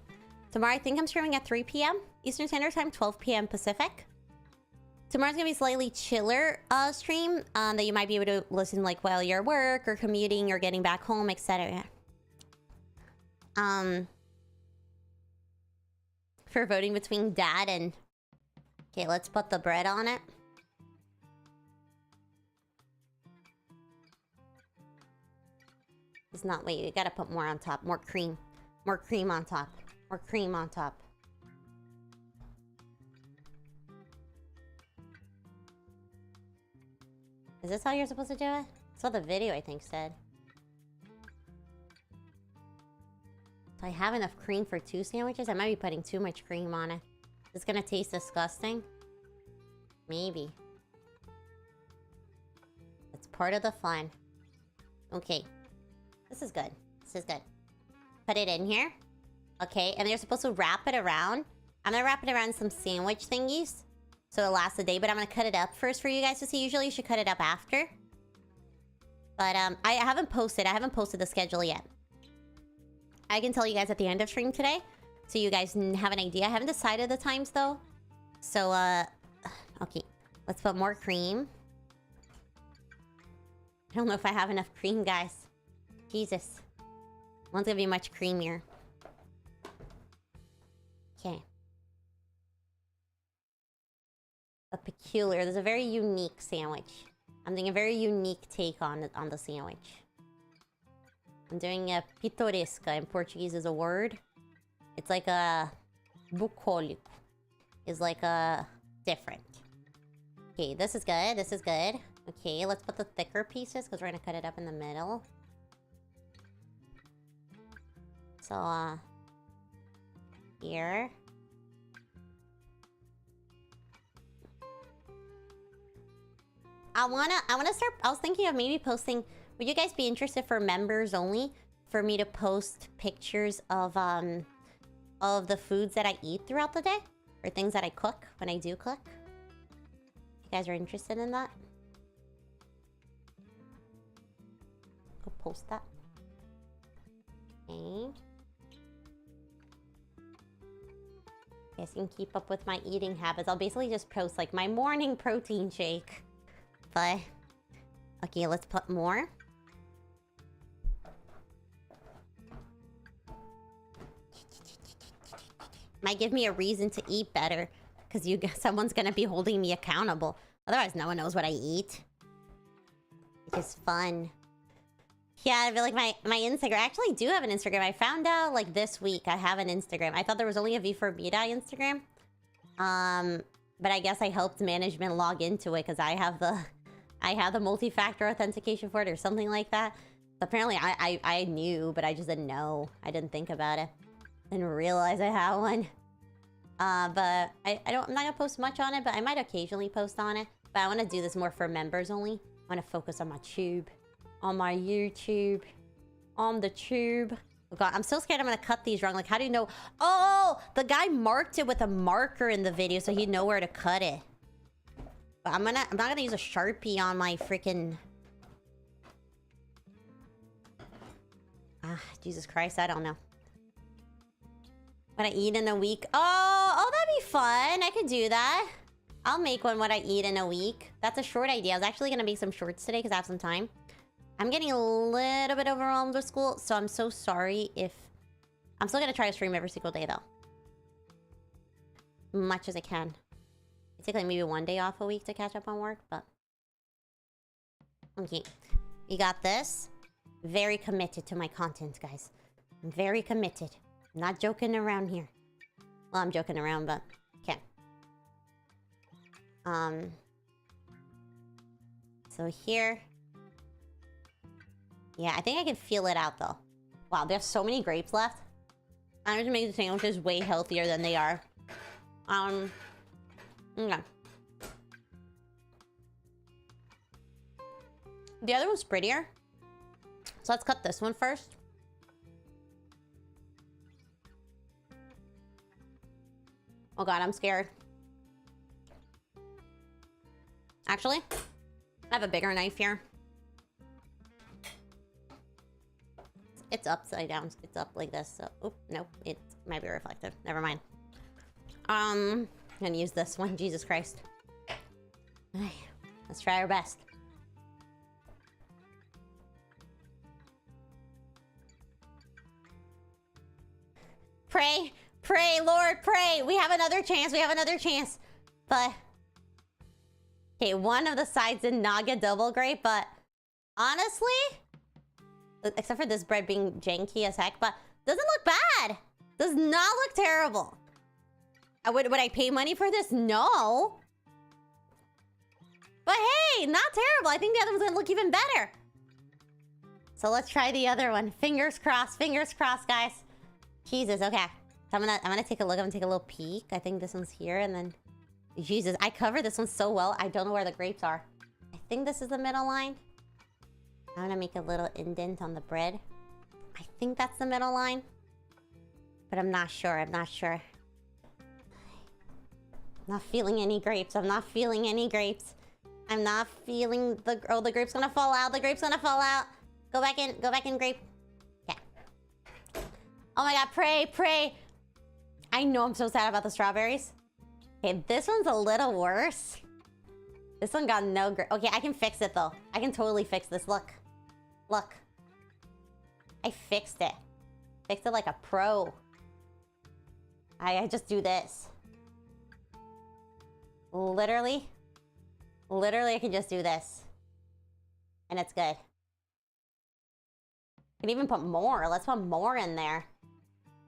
Tomorrow I think I'm streaming at 3 p.m. Eastern Standard Time, 12 p.m. Pacific. Tomorrow's gonna be a slightly chiller stream that you might be able to listen like while you're at work or commuting or getting back home, etc. For voting between dad and... Okay, let's put the bread on it. It's not... Wait, you gotta put more on top. More cream. More cream on top. More cream on top. Is this how you're supposed to do it? That's what the video, I think, said. Do I have enough cream for 2 sandwiches? I might be putting too much cream on it. It's gonna taste disgusting. Maybe. It's part of the fun. Okay. This is good. This is good. Put it in here. Okay, and you're supposed to wrap it around. I'm gonna wrap it around some sandwich thingies, so it lasts a day, but I'm gonna cut it up first for you guys to see. Usually you should cut it up after. But I haven't posted the schedule yet. I can tell you guys at the end of stream today, so you guys have an idea. I haven't decided the times though. So, okay. Let's put more cream. I don't know if I have enough cream, guys. Jesus. One's gonna be much creamier. Okay. There's a very unique sandwich. I'm doing a very unique take on the sandwich. I'm doing a pitoresca. In Portuguese is a word. It's like a bucólico. Is like a different. Okay, this is good. This is good. Okay, let's put the thicker pieces because we're gonna cut it up in the middle. So, here. I wanna start. I was thinking of maybe posting. Would you guys be interested for members only? For me to post pictures of the foods that I eat throughout the day, or things that I cook when I do cook. You guys are interested in that? Go post that. Okay. Guys can keep up with my eating habits. I'll basically just post like my morning protein shake. But okay, let's put more. Might give me a reason to eat better, because someone's gonna be holding me accountable. Otherwise, no one knows what I eat. Which is fun. Yeah, I feel like my Instagram. I actually do have an Instagram. I found out like this week I have an Instagram. I thought there was only a V4Mirai Instagram. But I guess I helped management log into it because I have the multi-factor authentication for it or something like that. Apparently I knew, but I just didn't know. I didn't think about it. Didn't realize I had one. But I'm not gonna post much on it, but I might occasionally post on it. But I want to do this more for members only. I want to focus on my tube. On my YouTube. On the tube. Oh god, I'm so scared I'm gonna cut these wrong. Like, how do you know? Oh! The guy marked it with a marker in the video so he'd know where to cut it. But I'm not gonna use a Sharpie on my freaking... Ah, Jesus Christ, I don't know. What I eat in a week. Oh, that'd be fun. I could do that. I'll make one what I eat in a week. That's a short idea. I was actually gonna make some shorts today because I have some time. I'm getting a little bit overwhelmed with school, so I'm so sorry if... I'm still gonna try to stream every single day, though. Much as I can. I take like maybe 1 day off a week to catch up on work, but... Okay. We got this. Very committed to my content, guys. I'm very committed. I'm not joking around here. Well, I'm joking around, but okay. So here. Yeah, I think I can feel it out though. Wow, there's so many grapes left. I'm just making the sandwiches way healthier than they are. Okay. The other one's prettier. So let's cut this one first. Oh god, I'm scared. Actually, I have a bigger knife here. It's upside down. It's up like this. So, oop, nope. It might be reflective. Never mind. I'm gonna use this one. Jesus Christ. Let's try our best. Pray, pray, Lord, pray. We have another chance. We have another chance. But okay, one of the sides did not get double grape, but honestly, except for this bread being janky as heck, but doesn't look bad. Does not look terrible. Would I pay money for this? No. But hey, not terrible. I think the other one's gonna look even better. So let's try the other one. Fingers crossed, guys. Jesus, okay. So I'm gonna take a look. I'm gonna take a little peek. I think this one's here, and then Jesus, I covered this one so well. I don't know where the grapes are. I think this is the middle line. I'm gonna make a little indent on the bread. I think that's the middle line, but I'm not sure. I'm not sure. I'm not feeling any grapes. I'm not feeling any grapes. I'm not feeling the... Oh, the grape's gonna fall out. The grape's gonna fall out. Go back in. Go back in, grape. Okay. Oh my god, pray, pray. I know I'm so sad about the strawberries. Okay, this one's a little worse. This one got no grape. Okay, I can fix it though. I can totally fix this. Look. Look. I fixed it. Fixed it like a pro. I just do this. Literally, I can just do this. And it's good. I can even put more. Let's put more in there.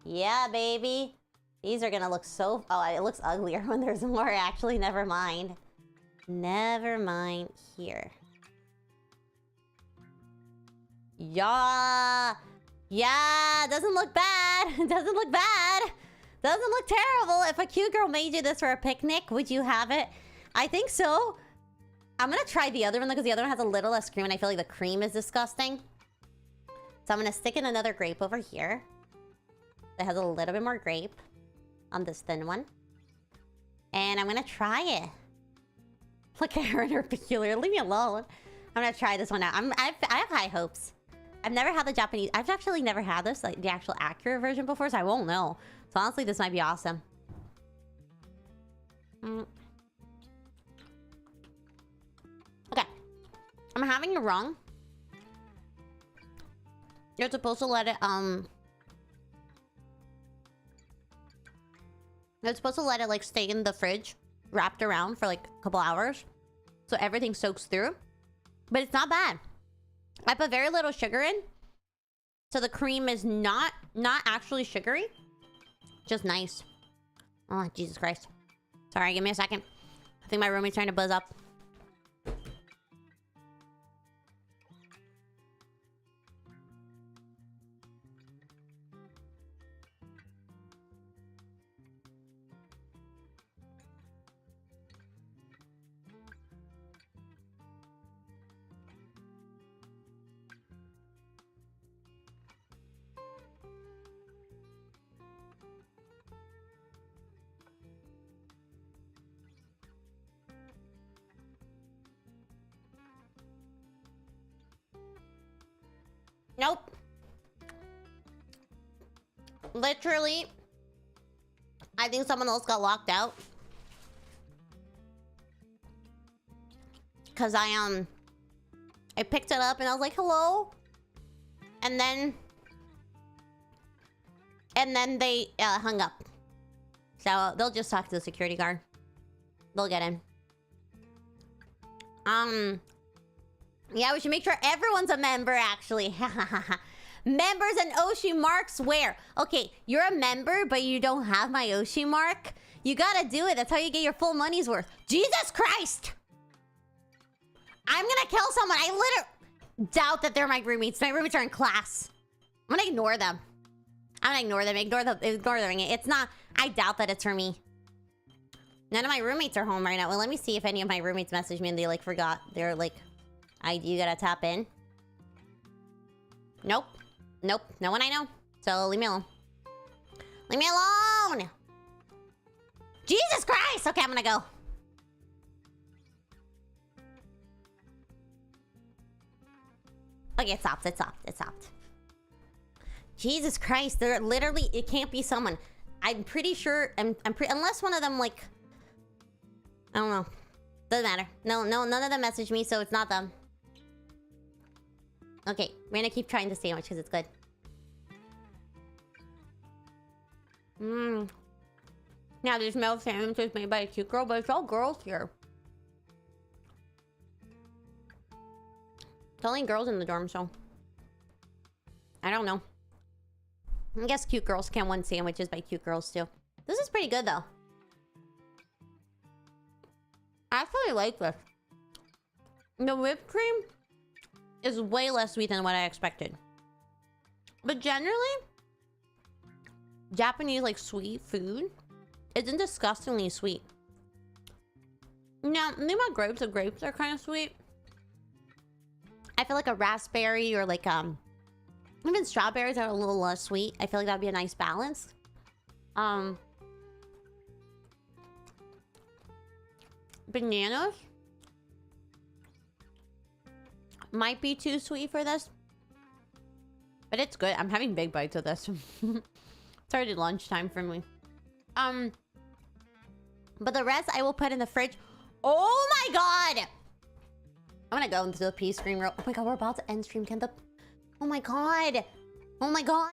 Yeah, baby. These are gonna look so... Oh, it looks uglier when there's more. Actually, never mind. Never mind here. Yeah. Yeah, doesn't look bad. Doesn't look bad. Doesn't look terrible. If a cute girl made you this for a picnic, would you have it? I think so. I'm gonna try the other one because the other one has a little less cream and I feel like the cream is disgusting. So I'm gonna stick in another grape over here that has a little bit more grape on this thin one. And I'm gonna try it. Look at her and her peculiar. Leave me alone. I'm gonna try this one out. I have high hopes. I've never had the Japanese... I've actually never had this, like the actual accurate version before, so I won't know. So honestly, this might be awesome. Okay. I'm having it wrong. You're supposed to let it, You're supposed to let it, like, stay in the fridge, wrapped around for, like, a couple hours. So everything soaks through. But it's not bad. I put very little sugar in. So the cream is not actually sugary. Just nice. Oh, Jesus Christ. Sorry, give me a second. I think my roommate's trying to buzz up. Nope. Literally, I think someone else got locked out. Cause I picked it up and I was like, hello. And then they hung up. So they'll just talk to the security guard. They'll get in. Yeah, we should make sure everyone's a member, actually. Members and Oshi marks where? Okay, you're a member, but you don't have my Oshi mark. You gotta do it. That's how you get your full money's worth. Jesus Christ! I'm gonna kill someone. I literally doubt that they're my roommates. My roommates are in class. I'm gonna ignore them. I'm gonna ignore them. Ignore the ring. It's not... I doubt that it's for me. None of my roommates are home right now. Well, let me see if any of my roommates messaged me and they, like, forgot. They're like, you gotta tap in. Nope. Nope. No one I know. So, leave me alone. Leave me alone! Jesus Christ! Okay, I'm gonna go. Okay, it stopped. It stopped. It stopped. Jesus Christ! They're literally. It can't be someone. I'm pretty sure. Unless one of them like. I don't know. Doesn't matter. No, none of them messaged me, so it's not them. Okay, we're gonna keep trying the sandwich because it's good. Now there's no sandwiches made by a cute girl, but it's all girls here. It's only girls in the dorm, so I don't know. I guess cute girls can want sandwiches by cute girls too. This is pretty good though. I actually like this. The whipped cream is way less sweet than what I expected. But generally, Japanese like sweet food isn't disgustingly sweet. Now, maybe my grapes are kind of sweet. I feel like a raspberry or like even strawberries are a little less sweet. I feel like that'd be a nice balance. Bananas might be too sweet for this, but it's good. I'm having big bites of this. It's already lunchtime for me. But the rest I will put in the fridge. Oh my god! I'm gonna go into the P screen real. Oh my god, we're about to end stream. Can the... Oh my god! Oh my god!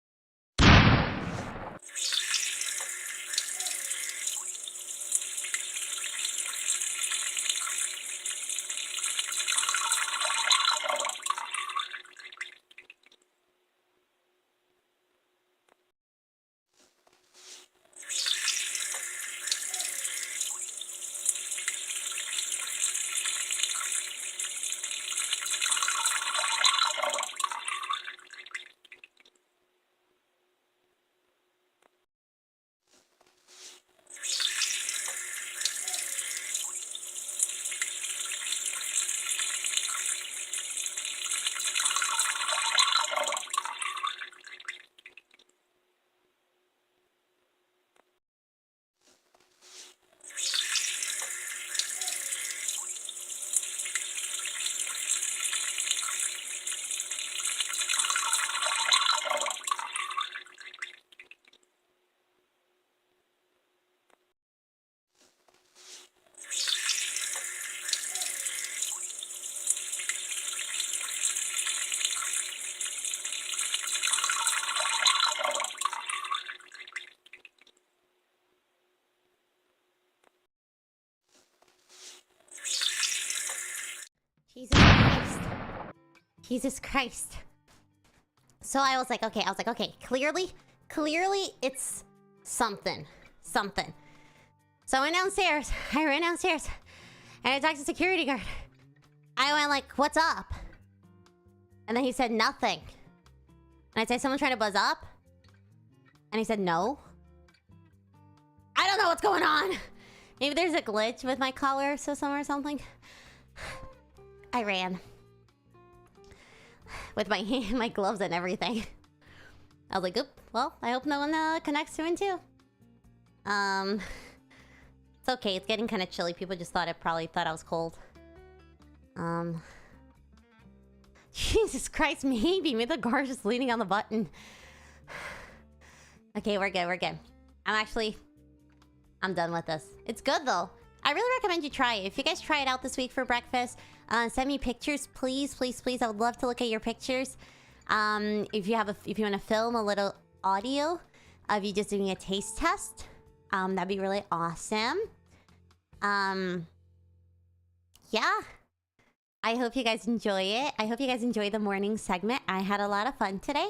Jesus Christ. Jesus Christ. So I was like, okay, clearly it's something. So I went downstairs. I ran downstairs. And I talked to the security guard. I went like, what's up? And then he said nothing. And I said, someone trying to buzz up? And he said, no. I don't know what's going on. Maybe there's a glitch with my collar system or something. I ran. With my my gloves and everything. I was like, oop, well, I hope no one connects to it too. It's okay, it's getting kind of chilly. People just probably thought I was cold. Jesus Christ, maybe the guard's just leaning on the button. Okay, we're good. I'm done with this. It's good though. I really recommend you try it. If you guys try it out this week for breakfast, send me pictures, please. I would love to look at your pictures. If you want to film a little audio of you just doing a taste test, that'd be really awesome. Yeah. I hope you guys enjoy it. I hope you guys enjoy the morning segment. I had a lot of fun today.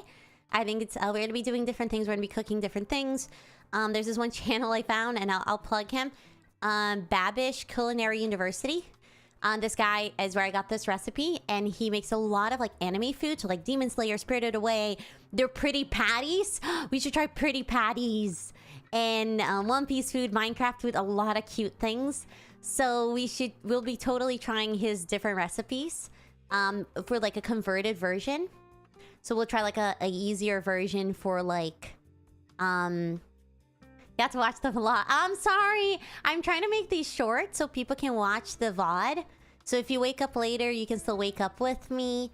I think it's we're gonna be doing different things. We're gonna be cooking different things. There's this one channel I found, and I'll plug him. Babish Culinary University. This guy is where I got this recipe, and he makes a lot of like anime food, so like Demon Slayer, Spirited Away. They're pretty patties. We should try pretty patties. And One Piece food, Minecraft food, a lot of cute things. So we'll be totally trying his different recipes for like a converted version. So we'll try like a easier version for like you have to watch the vlog. I'm sorry. I'm trying to make these short so people can watch the VOD. So if you wake up later, you can still wake up with me.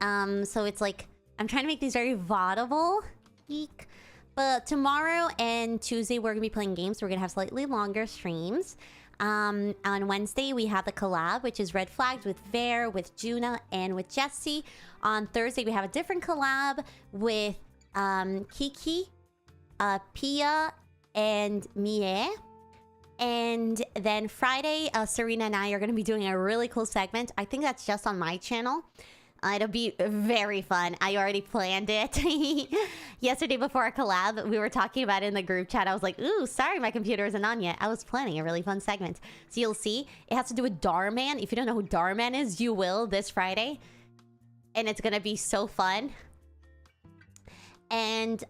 So it's like, I'm trying to make these very VODable. Eek. But tomorrow and Tuesday, we're going to be playing games. So we're going to have slightly longer streams. On Wednesday, we have the collab, which is Red Flags with Vare, with Juna, and with Jesse. On Thursday, we have a different collab with Kiki, Pia, and Mie. And then Friday, Serena and I are going to be doing a really cool segment. I think that's just on my channel. It'll be very fun. I already planned it. Yesterday before our collab, we were talking about it in the group chat. I was like, ooh, sorry, my computer isn't on yet. I was planning a really fun segment. So you'll see. It has to do with Darman. If you don't know who Darman is, you will this Friday. And it's going to be so fun. And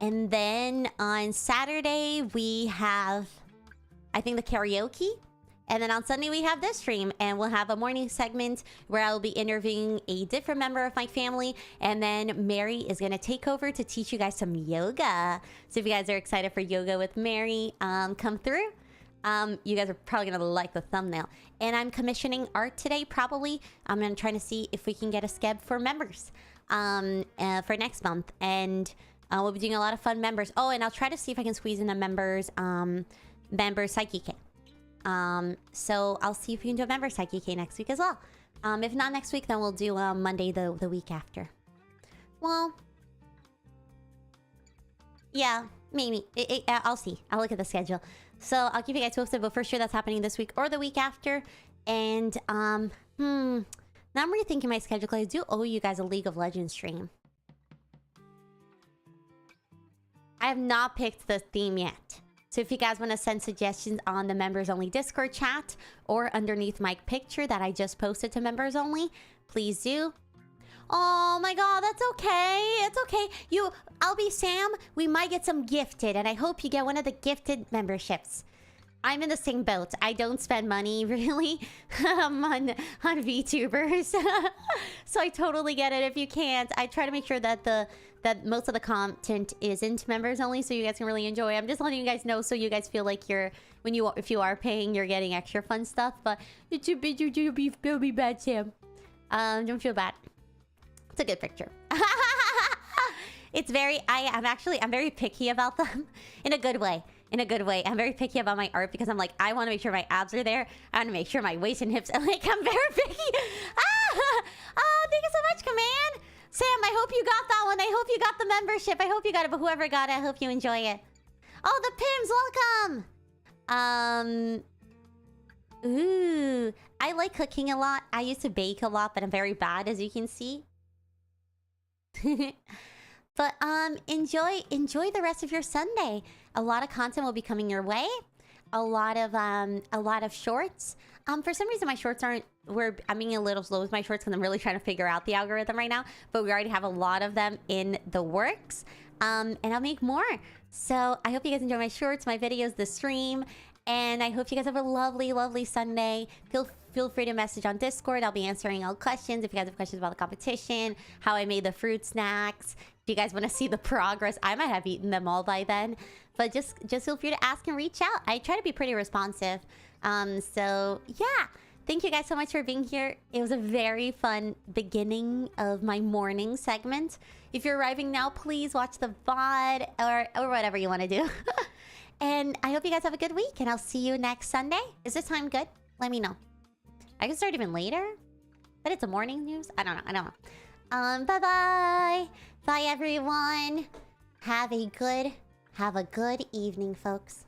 then on Saturday, we have, I think, the karaoke. And then on Sunday, we have this stream. And we'll have a morning segment where I'll be interviewing a different member of my family. And then Mary is going to take over to teach you guys some yoga. So if you guys are excited for yoga with Mary, come through. You guys are probably going to like the thumbnail. And I'm commissioning art today, probably. I'm going to try to see if we can get a skeb for members for next month. And we'll be doing a lot of fun members. Oh, and I'll try to see if I can squeeze in a members Psyche K. So I'll see if we can do a member Psyche K next week as well. If not next week, then we'll do Monday the week after. Well, yeah, maybe. I'll see. I'll look at the schedule. So I'll keep you guys posted, but for sure that's happening this week or the week after. And now I'm rethinking my schedule because I do owe you guys a League of Legends stream. I have not picked the theme yet. So if you guys want to send suggestions on the members only Discord chat or underneath my picture that I just posted to members only, please do. Oh my god, that's okay. It's okay. I'll be Sam. We might get some gifted, and I hope you get one of the gifted memberships. I'm in the same boat. I don't spend money really on VTubers. So I totally get it if you can't. I try to make sure that that most of the content isn't members only, so you guys can really enjoy. I'm just letting you guys know so you guys feel like if you are paying, you're getting extra fun stuff. But it's a bit you'll be bad, Sam. Don't feel bad. It's a good picture. It's very I'm very picky about them in a good way. In a good way. I'm very picky about my art because I'm like, I want to make sure my abs are there. I want to make sure my waist and hips are like, I'm very picky. Thank you so much, Command. Sam, I hope you got that one. I hope you got the membership. I hope you got it, but whoever got it, I hope you enjoy it. Oh, the Pims, welcome. Ooh, I like cooking a lot. I used to bake a lot, but I'm very bad, as you can see. But enjoy the rest of your Sunday. A lot of content will be coming your way. A lot of shorts. For some reason my shorts aren't. I'm being a little slow with my shorts because I'm really trying to figure out the algorithm right now. But we already have a lot of them in the works. And I'll make more. So I hope you guys enjoy my shorts, my videos, the stream, and I hope you guys have a lovely, lovely Sunday. Feel free to message on Discord. I'll be answering all questions. If you guys have questions about the competition, how I made the fruit snacks, if you guys want to see the progress, I might have eaten them all by then. But just feel free to ask and reach out. I try to be pretty responsive. So yeah, thank you guys so much for being here. It was a very fun beginning of my morning segment. If you're arriving now, please watch the VOD or whatever you want to do. And I hope you guys have a good week, and I'll see you next Sunday. Is this time good? Let me know. I can start even later, but it's a morning news. I don't know. Bye-bye. Bye, everyone. Have a good evening, folks.